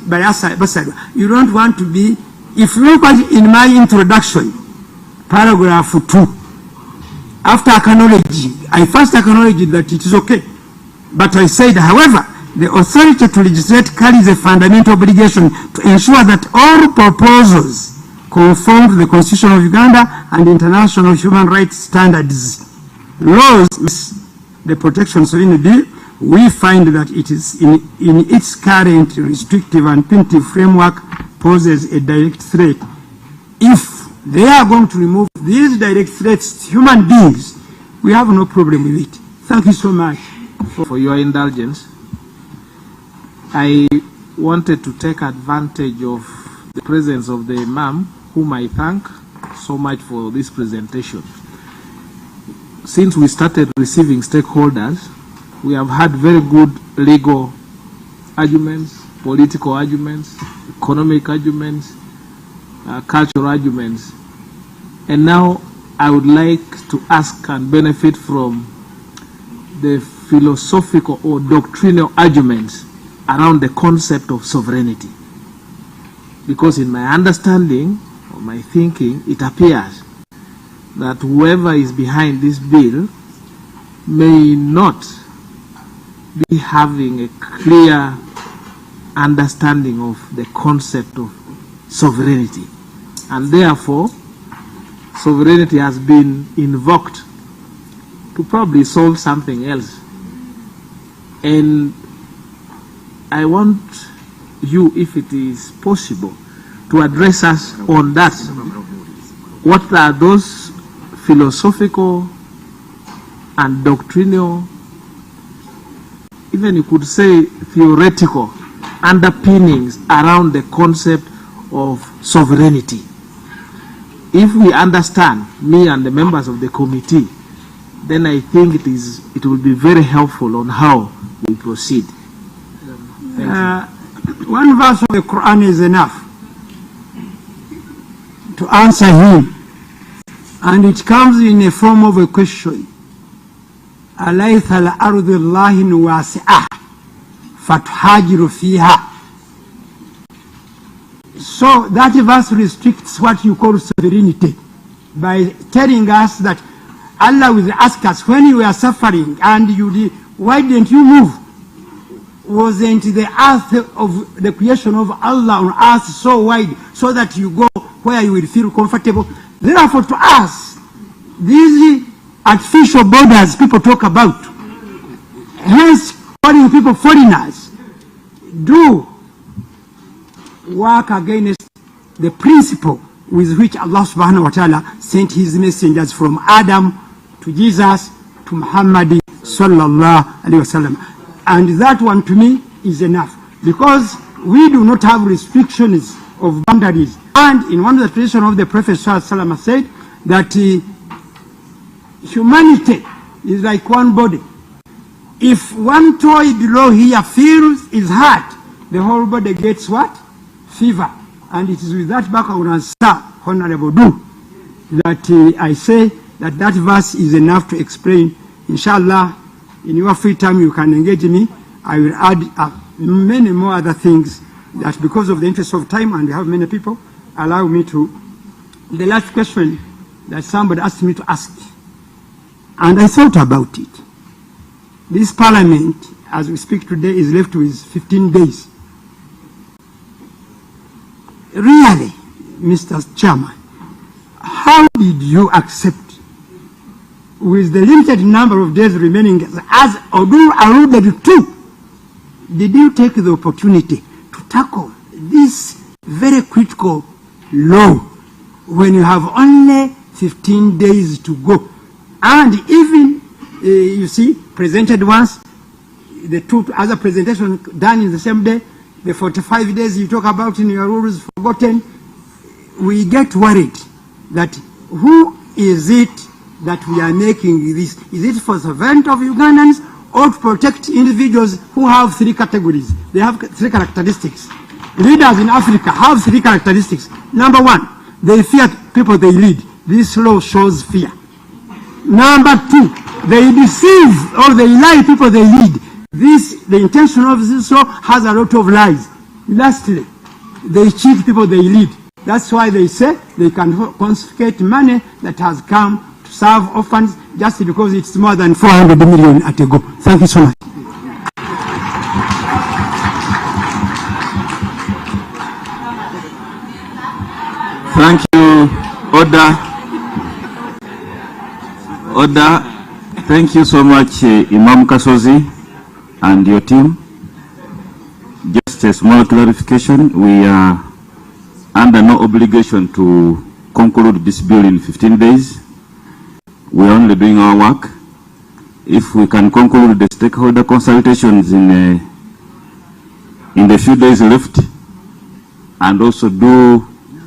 you don't want to be, if you look at in my introduction, paragraph 2, after acknowledging, I first acknowledged that it is okay, but I said, however, the authority to legislate carries a fundamental obligation to ensure that all proposals conform to the Constitution of Uganda and international human rights standards. Laws, the Protection of Sovereignty Bill, we find that it is in its current restrictive and punitive framework poses a direct threat. If they are going to remove these direct threats to human beings, we have no problem with it. Thank you so much for your indulgence. I wanted to take advantage of the presence of the Imam, whom I thank so much for this presentation. Since we started receiving stakeholders, we have had very good legal arguments, political arguments, economic arguments, cultural arguments. And now I would like to ask and benefit from the philosophical or doctrinal arguments around the concept of sovereignty. Because in my understanding or my thinking, it appears that whoever is behind this bill may not be having a clear understanding of the concept of sovereignty. And therefore, sovereignty has been invoked to probably solve something else. And I want you, if it is possible, to address us on that. What are those philosophical and doctrinal, even you could say theoretical, underpinnings around the concept of sovereignty? If we understand, me and the members of the committee, then I think it will be very helpful on how we proceed. One verse of the Quran is enough to answer him, and it comes in a form of a question. Alaysa al-ardu Allahin wasi'ah fatuhajiru fiha. So that verse restricts what you call sovereignty. by telling us that Allah will ask us when you were suffering and you did, why didn't you move? Wasn't the earth of the creation of Allah on earth so wide so that you go where you will feel comfortable? Therefore, to us, these artificial borders people talk about, hence calling people foreigners, do work against the principle with which Allah subhanahu wa ta'ala sent his messengers from Adam to Jesus to Muhammad sallallahu alaihi wasallam. And that one to me is enough, because we do not have restrictions of boundaries. And in one of the traditions of the Prophet sallallahu alaihi wasallam said that humanity is like one body. If one toy below here feels is hurt, the whole body gets what? Fever. And it is with that background, sir, Honorable Du, that I say that that verse is enough to explain. Inshallah, in your free time you can engage me. I will add many more other things that, because of the interest of time and we have many people, allow me to. The last question that somebody asked me to ask, and I thought about it. This parliament, as we speak today, is left with 15 days. Really, Mr. Chairman, how did you accept, with the limited number of days remaining, as Odu alluded to, did you take the opportunity to tackle this very critical law when you have only 15 days to go? And even, you see, presented once, the two other presentations done in the same day, the 45 days you talk about in your rules forgotten, we get worried that who is it that we are making this? Is it for the servant of Ugandans or to protect individuals who have three categories? They have three characteristics. Leaders in Africa have three characteristics. Number one, they fear people they lead. This law shows fear. Number two, they deceive or they lie people they lead. The intention of this law has a lot of lies. Lastly, they cheat people they lead. That's why they say they can confiscate money that has come to serve orphans just because it's more than 400 million at a go. Thank you so much. Thank you, Order. Order. Thank you so much, Imam Kasozi and your team. Just a small clarification. We are under no obligation to conclude this bill in 15 days. We are only doing our work. If we can conclude the stakeholder consultations in the few days left, and also do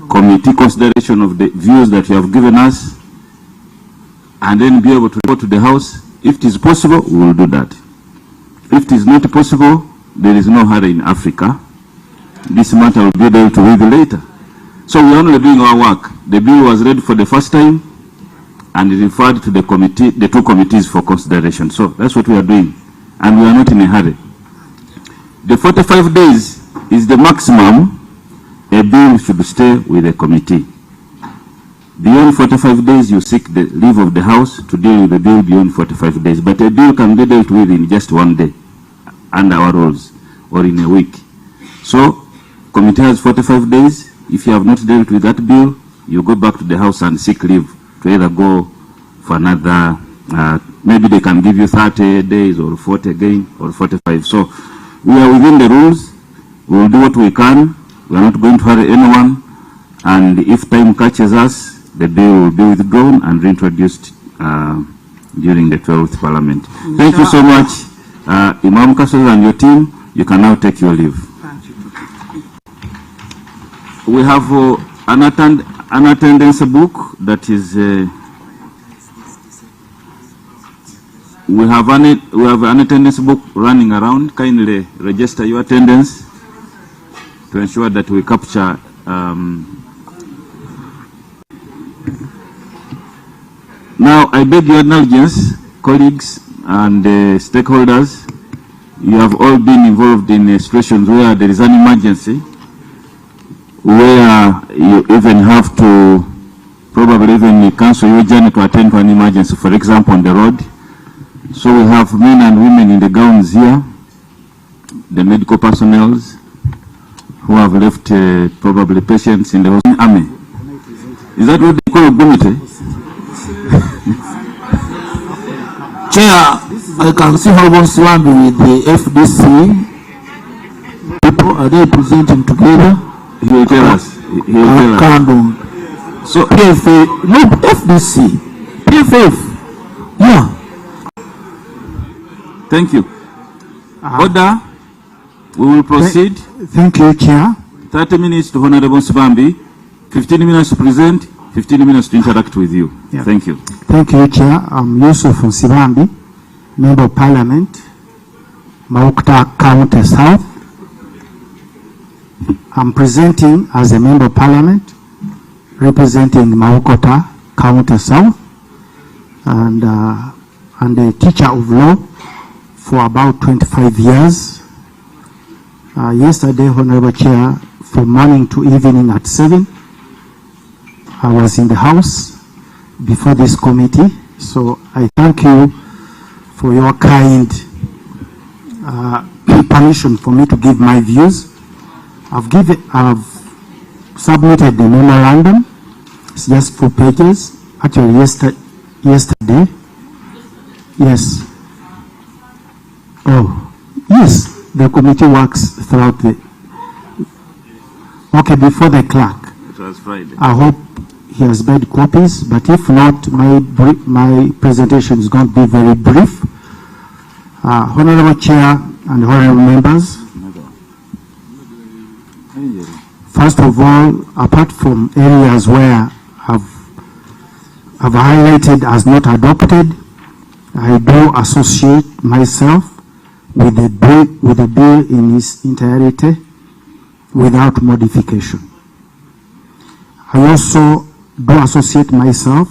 committee consideration of the views that you have given us, and then be able to report to the House, if it is possible, we will do that. If it is not possible, there is no hurry in Africa. This matter will be dealt with later. So we are only doing our work. The bill was read for the first time and referred to the committee, the two committees for consideration. So that's what we are doing. And we are not in a hurry. The 45 days is the maximum a bill should stay with the committee. Beyond 45 days, you seek the leave of the House to deal with the bill beyond 45 days. But a bill can be dealt with in just one day under our rules, or in a week. So, committee has 45 days. If you have not dealt with that bill, you go back to the House and seek leave to either go for another, maybe they can give you 30 days or 40 again, or 45. So, we are within the rules. We will do what we can. We are not going to hurry anyone. And if time catches us, the bill will be withdrawn and reintroduced during the 12th Parliament. Thank you so much, Imam Kassozi and your team. You can now take your leave. We have an attendance book that is. We have an attendance book running around. Kindly register your attendance to ensure that we capture. Now, I beg your indulgence, colleagues and stakeholders. You have all been involved in situations where there is an emergency, where you even have to probably even cancel your journey to attend to an emergency, for example, on the road. So we have men and women in the gowns here, the medical personnel who have left probably patients in the army. Is that what they call a committee? Chair, I can see Honorable Swambi with the FDC. People, are they presenting together? He will tell us. He will tell us. So PFA, no, FDC. PFF. Yeah. Thank you. Order. We will proceed. Thank you, Chair. 30 minutes to Honorable Swambi, 15 minutes to present, 15 minutes to interact with you. Yeah. Thank you. Thank you, Chair. I'm Yusuf Nsibambi, Member of Parliament, Maukuta County South. I'm presenting as a Member of Parliament, representing Maukuta County South, and a teacher of law for about 25 years. Yesterday, Honorable Chair, from morning to evening at 7, I was in the House before this committee. So I thank you for your kind permission for me to give my views. I've submitted the memorandum. It's just 4 pages. Actually, yesterday. Yes. Oh, yes. The committee works throughout the... Okay, before the clerk. It was Friday. I hope he has made copies, but if not, my presentation is going to be very brief. Honorable Chair and honorable members, first of all, apart from areas where I've highlighted as not adopted, I do associate myself with the bill in its entirety without modification. I also do associate myself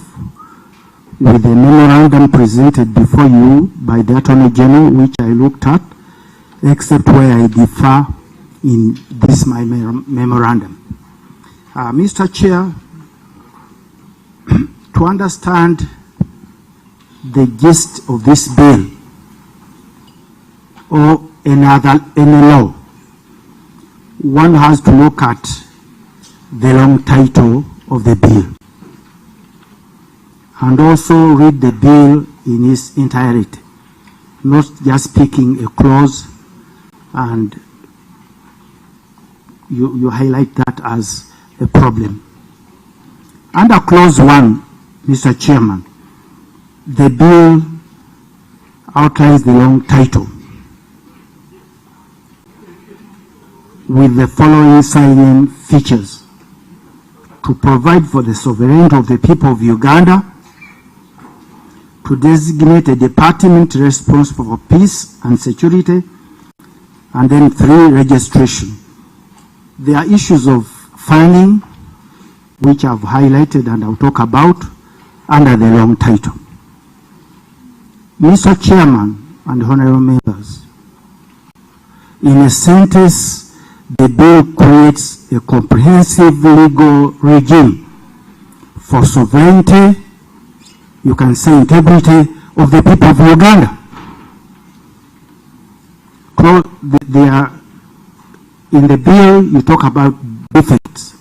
with the memorandum presented before you by the Attorney General, which I looked at, except where I differ in this my memorandum. Mr. Chair, to understand the gist of this bill or any law, one has to look at the long title of the bill and also read the bill in its entirety, not just picking a clause and you highlight that as a problem. Under clause 1, Mr. Chairman, the bill outlines the long title with the following salient features: to provide for the sovereignty of the people of Uganda, to designate a department responsible for peace and security, and then 3, registration. There are issues of funding, which I've highlighted and I'll talk about under the long title. Mr. Chairman and honorable members, in a sentence, the bill creates a comprehensive legal regime for sovereignty, you can say integrity, of the people of Uganda. In the bill, you talk about defects,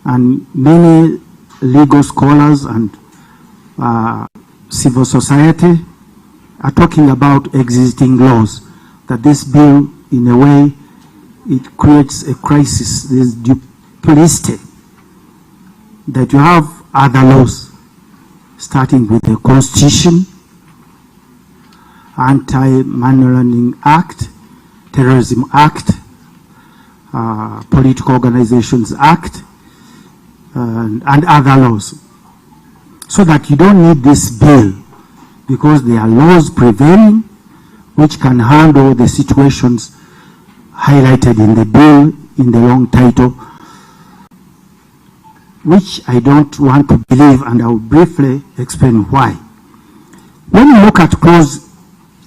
and many legal scholars and civil society are talking about existing laws, that this bill, in a way, it creates a crisis, this duplicity, that you have other laws, starting with the Constitution, Anti-Money Laundering Act, Terrorism Act, Political Organizations Act, and other laws. So that you don't need this bill, because there are laws prevailing which can handle the situations highlighted in the bill in the long title, which I don't want to believe, and I will briefly explain why. When you look at clause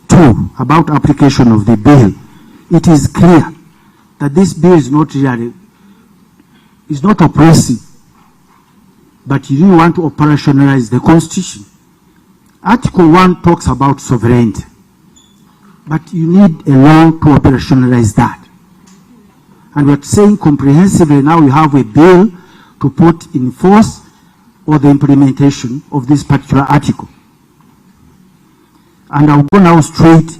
2 about application of the bill, it is clear that this bill is not really, is not oppressive. but you really want to operationalize the Constitution. Article 1 talks about sovereignty, but you need a law to operationalize that. And we're saying comprehensively now we have a bill to put in force or the implementation of this particular article. And I'll go now straight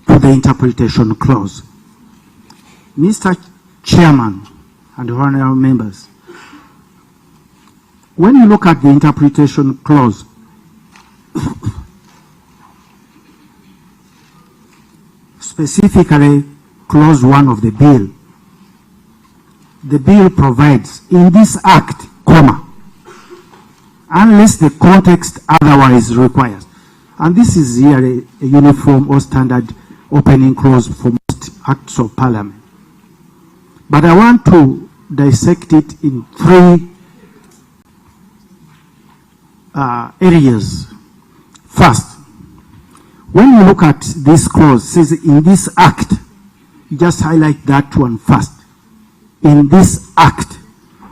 to the interpretation clause. Mr. Chairman and honorable members, when you look at the interpretation clause, specifically clause 1 of the bill provides in this act, comma, unless the context otherwise requires. And this is here a uniform or standard opening clause for most acts of parliament. But I want to dissect it in 3 areas. First, when you look at this clause, it says in this act, you just highlight that one first. In this act,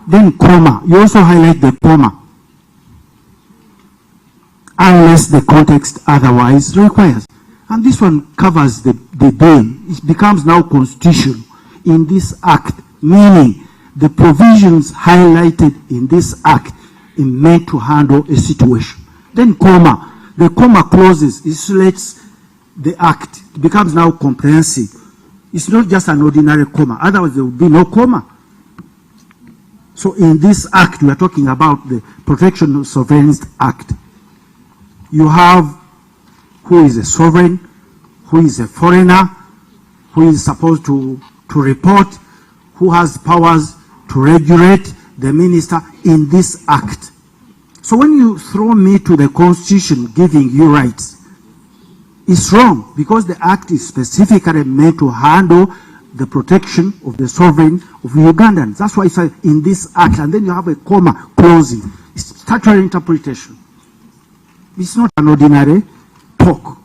then comma, you also highlight the comma, unless the context otherwise requires. And this one covers the bill. It becomes now constitutional in this act, meaning the provisions highlighted in this act are meant to handle a situation. Then comma, the comma clauses insulates the act. It becomes now comprehensive. It's not just an ordinary comma, otherwise there would be no comma. So in this act, we are talking about the Protection of Sovereignty Act. You have who is a sovereign, who is a foreigner, who is supposed to report, who has powers to regulate, the minister in this act. So when you throw me to the Constitution giving you rights, it's wrong, because the act is specifically meant to handle the protection of the sovereign of Ugandans. That's why it's in this act, and then you have a comma closing. It's statutory interpretation. It's not an ordinary talk.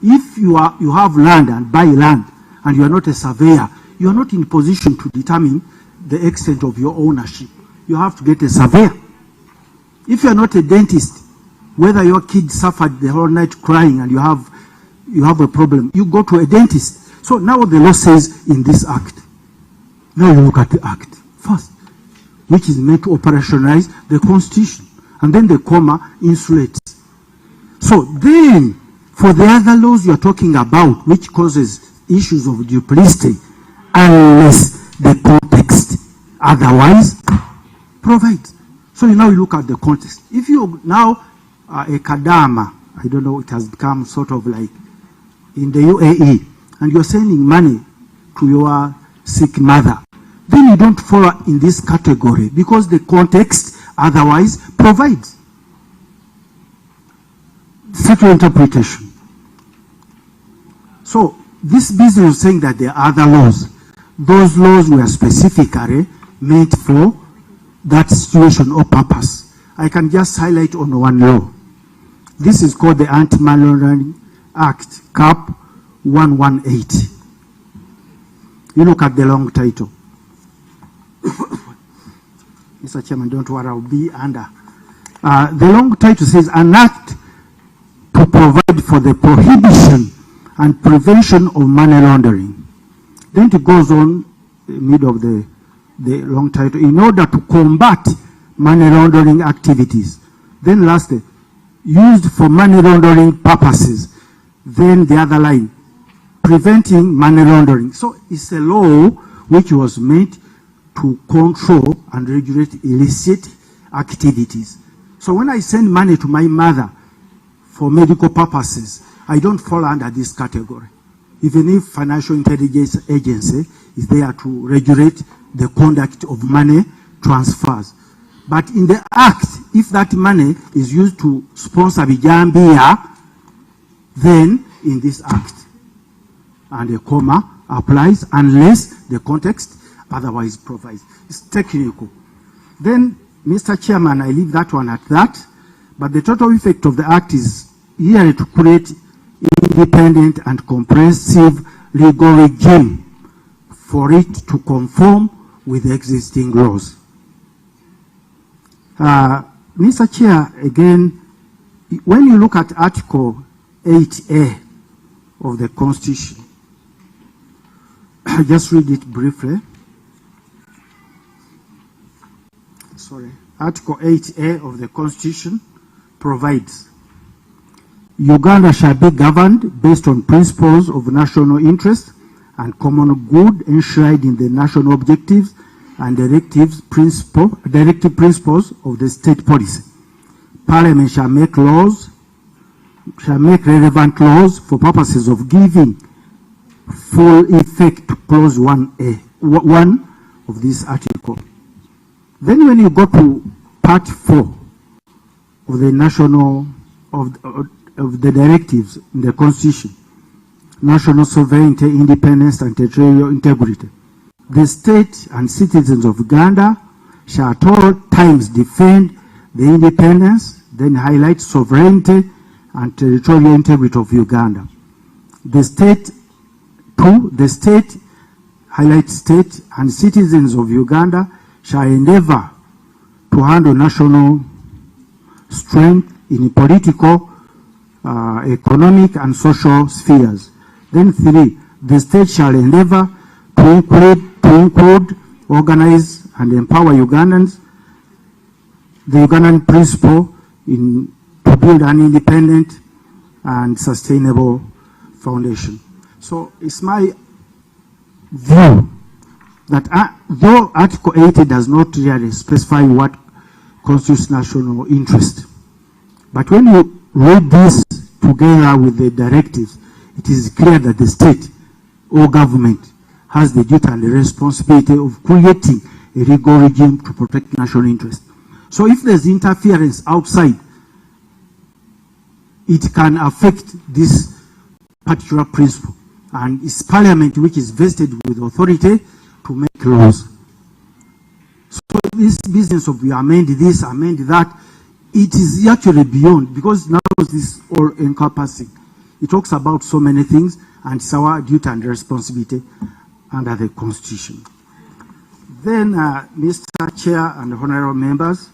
If you have land and buy land, and you are not a surveyor, you are not in position to determine the extent of your ownership. You have to get a surveyor. If you are not a dentist, whether your kid suffered the whole night crying and you have a problem, you go to a dentist. So now the law says in this act. Now you look at the act first, which is meant to operationalize the Constitution. And then the comma insulates. So then, for the other laws you are talking about, which causes issues of duplicity, unless the context otherwise provides. So now you look at the context. If you now a kadama, I don't know, it has become sort of like in the UAE, and you're sending money to your sick mother, then you don't fall in this category because the context otherwise provides. Statutory interpretation. So this business is saying that there are other laws. Those laws were specifically meant for that situation or purpose. I can just highlight on one law. This is called the Anti-Money Laundering Act, CAP 118. You look at the long title. Mr. Chairman, don't worry, I'll be under. The long title says, an act to provide for the prohibition and prevention of money laundering. Then it goes on, mid of the long title, in order to combat money laundering activities. Then lastly, used for money laundering purposes. Then the other line, preventing money laundering. So it's a law which was meant to control and regulate illicit activities. So when I send money to my mother for medical purposes, I don't fall under this category. Even if Financial Intelligence Agency is there to regulate the conduct of money transfers. But in the act, if that money is used to sponsor Bijambia, then in this act, and a comma applies unless the context otherwise provides. It's technical. Then, Mr. Chairman, I leave that one at that, but the total effect of the act is here to create independent and comprehensive legal regime for it to conform with the existing laws. Mr. Chair, again, when you look at Article 8A of the Constitution, I'll just read it briefly. Sorry. Article 8A of the Constitution provides, Uganda shall be governed based on principles of national interest and common good enshrined in the national objectives and directive principles of the state policy. Parliament shall make relevant laws for purposes of giving full effect to clause 1 of this article. Then when you go to part 4 of the national, of the directives in the Constitution, national sovereignty, independence and territorial integrity, the state and citizens of Uganda shall at all times defend the independence, then highlight sovereignty and territorial integrity of Uganda. The state, highlight state and citizens of Uganda shall endeavor to handle national strength in political, economic and social spheres. Then 3, the state shall endeavor to include, organize and empower Ugandans, the Ugandan principle to build an independent and sustainable foundation. So it's my view that though Article 80 does not really specify what constitutes national interest, but when you read this together with the directives, it is clear that the state or government has the duty and the responsibility of creating a legal regime to protect national interest. So if there's interference outside, it can affect this particular principle. And it's Parliament which is vested with authority to make laws. So this business of we amend this, amend that, it is actually beyond, because now this is all encompassing. It talks about so many things, and it's our duty and responsibility under the Constitution. Then, Mr. Chair and honorable members,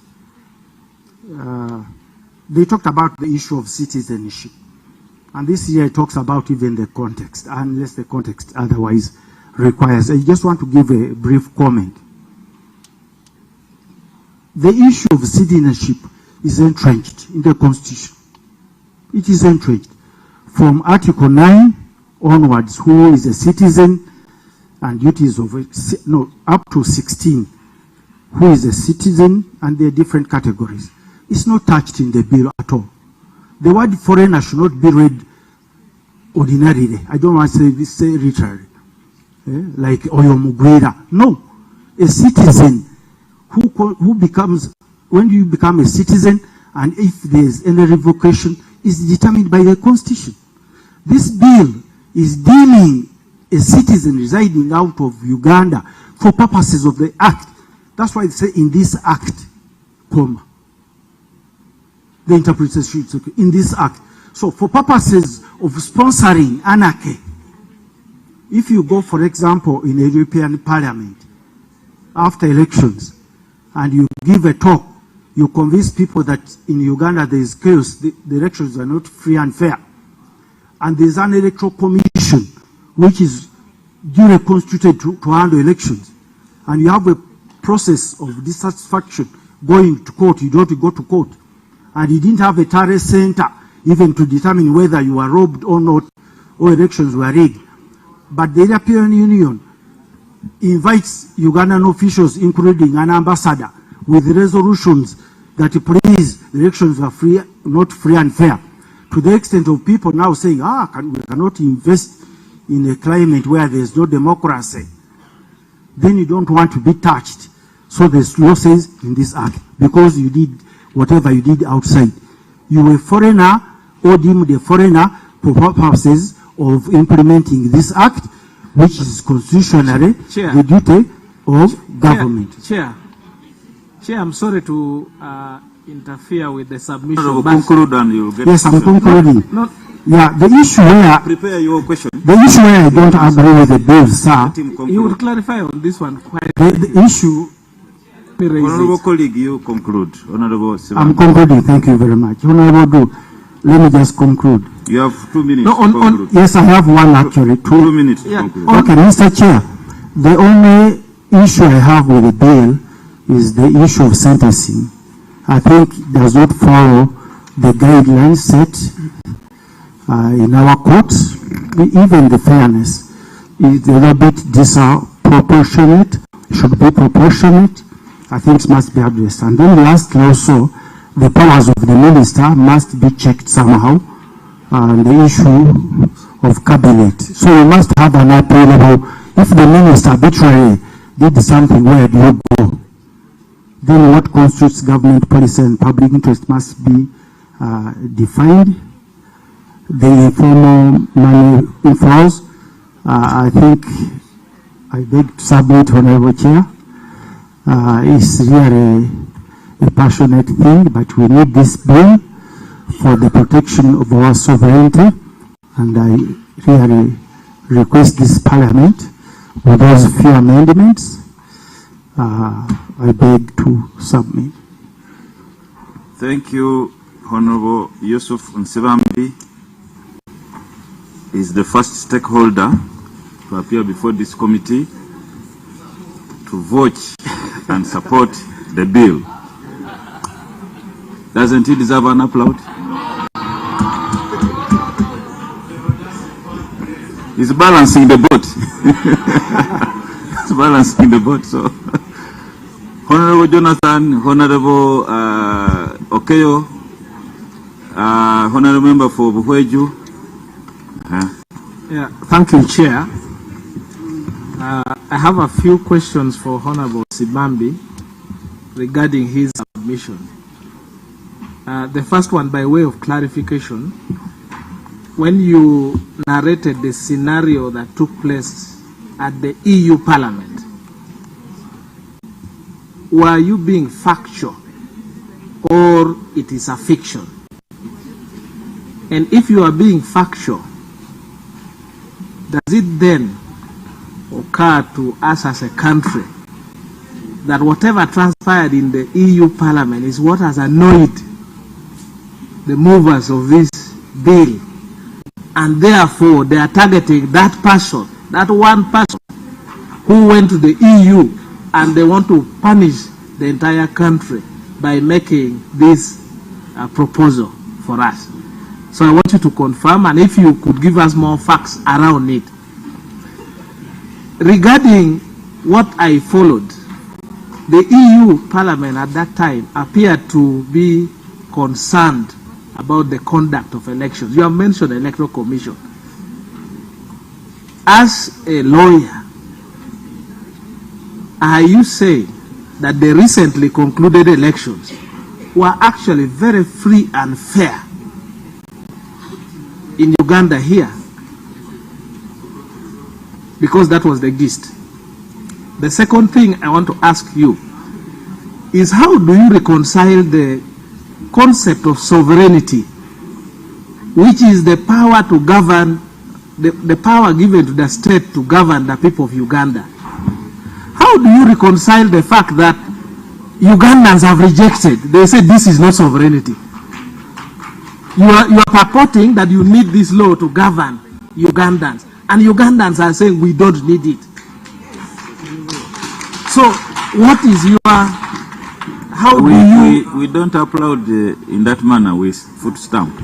they talked about the issue of citizenship. And this year it talks about even the context, unless the context otherwise requires. I just want to give a brief comment. The issue of citizenship is entrenched in the Constitution. It is entrenched. From Article 9 onwards, who is a citizen and duties of it, no, up to 16, who is a citizen, and there are different categories. It's not touched in the bill at all. The word foreigner should not be read ordinarily. I don't want to say literally. Like Oyo Mugwera. No. A citizen who becomes, when you become a citizen, and if there is any revocation, is determined by the Constitution. This bill is deeming a citizen residing out of Uganda for purposes of the Act. That's why they say in this Act, comma. The interpretation is in this Act. So for purposes of sponsoring anarchy, if you go, for example, in a European Parliament, after elections, and you give a talk, you convince people that in Uganda there is chaos, the elections are not free and fair. And there is an electoral commission which is duly constituted to handle elections. And you have a process of dissatisfaction going to court, you don't go to court. And you didn't have a tally center even to determine whether you were robbed or not, or elections were rigged. But the European Union invites Ugandan officials, including an ambassador, with resolutions that please, the elections are free, not free and fair. To the extent of people now saying, we cannot invest in a climate where there is no democracy. Then you don't want to be touched. So the law says in this Act, because you did whatever you did outside, you were a foreigner or deemed a foreigner for purposes of implementing this Act, which is constitutionally the duty of government. Chair, I'm sorry to interfere with the submission. Conclude and you'll get. Yes, I'm concluding. Yeah, the issue where prepare your question. The issue where I don't agree with the bill, sir. You will clarify on this one. The issue. Honorable colleague, you conclude. Honorable Sivan. I'm concluding. Thank you very much. Honorable, let me just conclude. You have 2 minutes No, to conclude. yes, I have one actually. 2 minutes to conclude. Okay, Mr. Chair, the only issue I have with the bill is the issue of sentencing. I think it does not follow the guidelines set in our courts. Even the fairness is a little bit disproportionate, should be proportionate. I think it must be addressed. And then lastly also, the powers of the minister must be checked somehow. The issue of cabinet. So we must have an appealable. If the minister arbitrarily did something, where do you go? Then what constitutes government policy and public interest must be defined. The informal money inflows, I think I beg to submit, Honorable Chair, is really a passionate thing, but we need this bill for the protection of our sovereignty, and I really request this Parliament, with those few amendments, I beg to submit. Thank you, Honorable Yusuf Nsibambi is the first stakeholder to appear before this committee to vote and support the bill. Doesn't he deserve an applaud? He's balancing the boat. He's balancing the boat. So, Honorable Jonathan, Honorable Okeyo, Honorable Member for Buhweju. Yeah, thank you, Chair. I have a few questions for Honorable Sibambi regarding his submission. The first one, by way of clarification, when you narrated the scenario that took place at the EU Parliament, were you being factual or it is a fiction? And if you are being factual, does it then occur to us as a country that whatever transpired in the EU Parliament is what has annoyed the movers of this bill, and therefore they are targeting that person, that one person who went to the EU, and they want to punish the entire country by making this proposal for us? So I want you to confirm, and if you could give us more facts around it. Regarding what I followed, the EU Parliament at that time appeared to be concerned about the conduct of elections. You have mentioned the Electoral Commission. As a lawyer, are you saying that the recently concluded elections were actually very free and fair in Uganda here? Because that was the gist. The second thing I want to ask you is, how do you reconcile the concept of sovereignty, which is the power to govern, the power given to the state to govern the people of Uganda? How do you reconcile the fact that Ugandans have rejected? They said this is not sovereignty. You are purporting that you need this law to govern Ugandans, and Ugandans are saying we don't need it. So what is your, how do you... We don't applaud in that manner with foot stamp.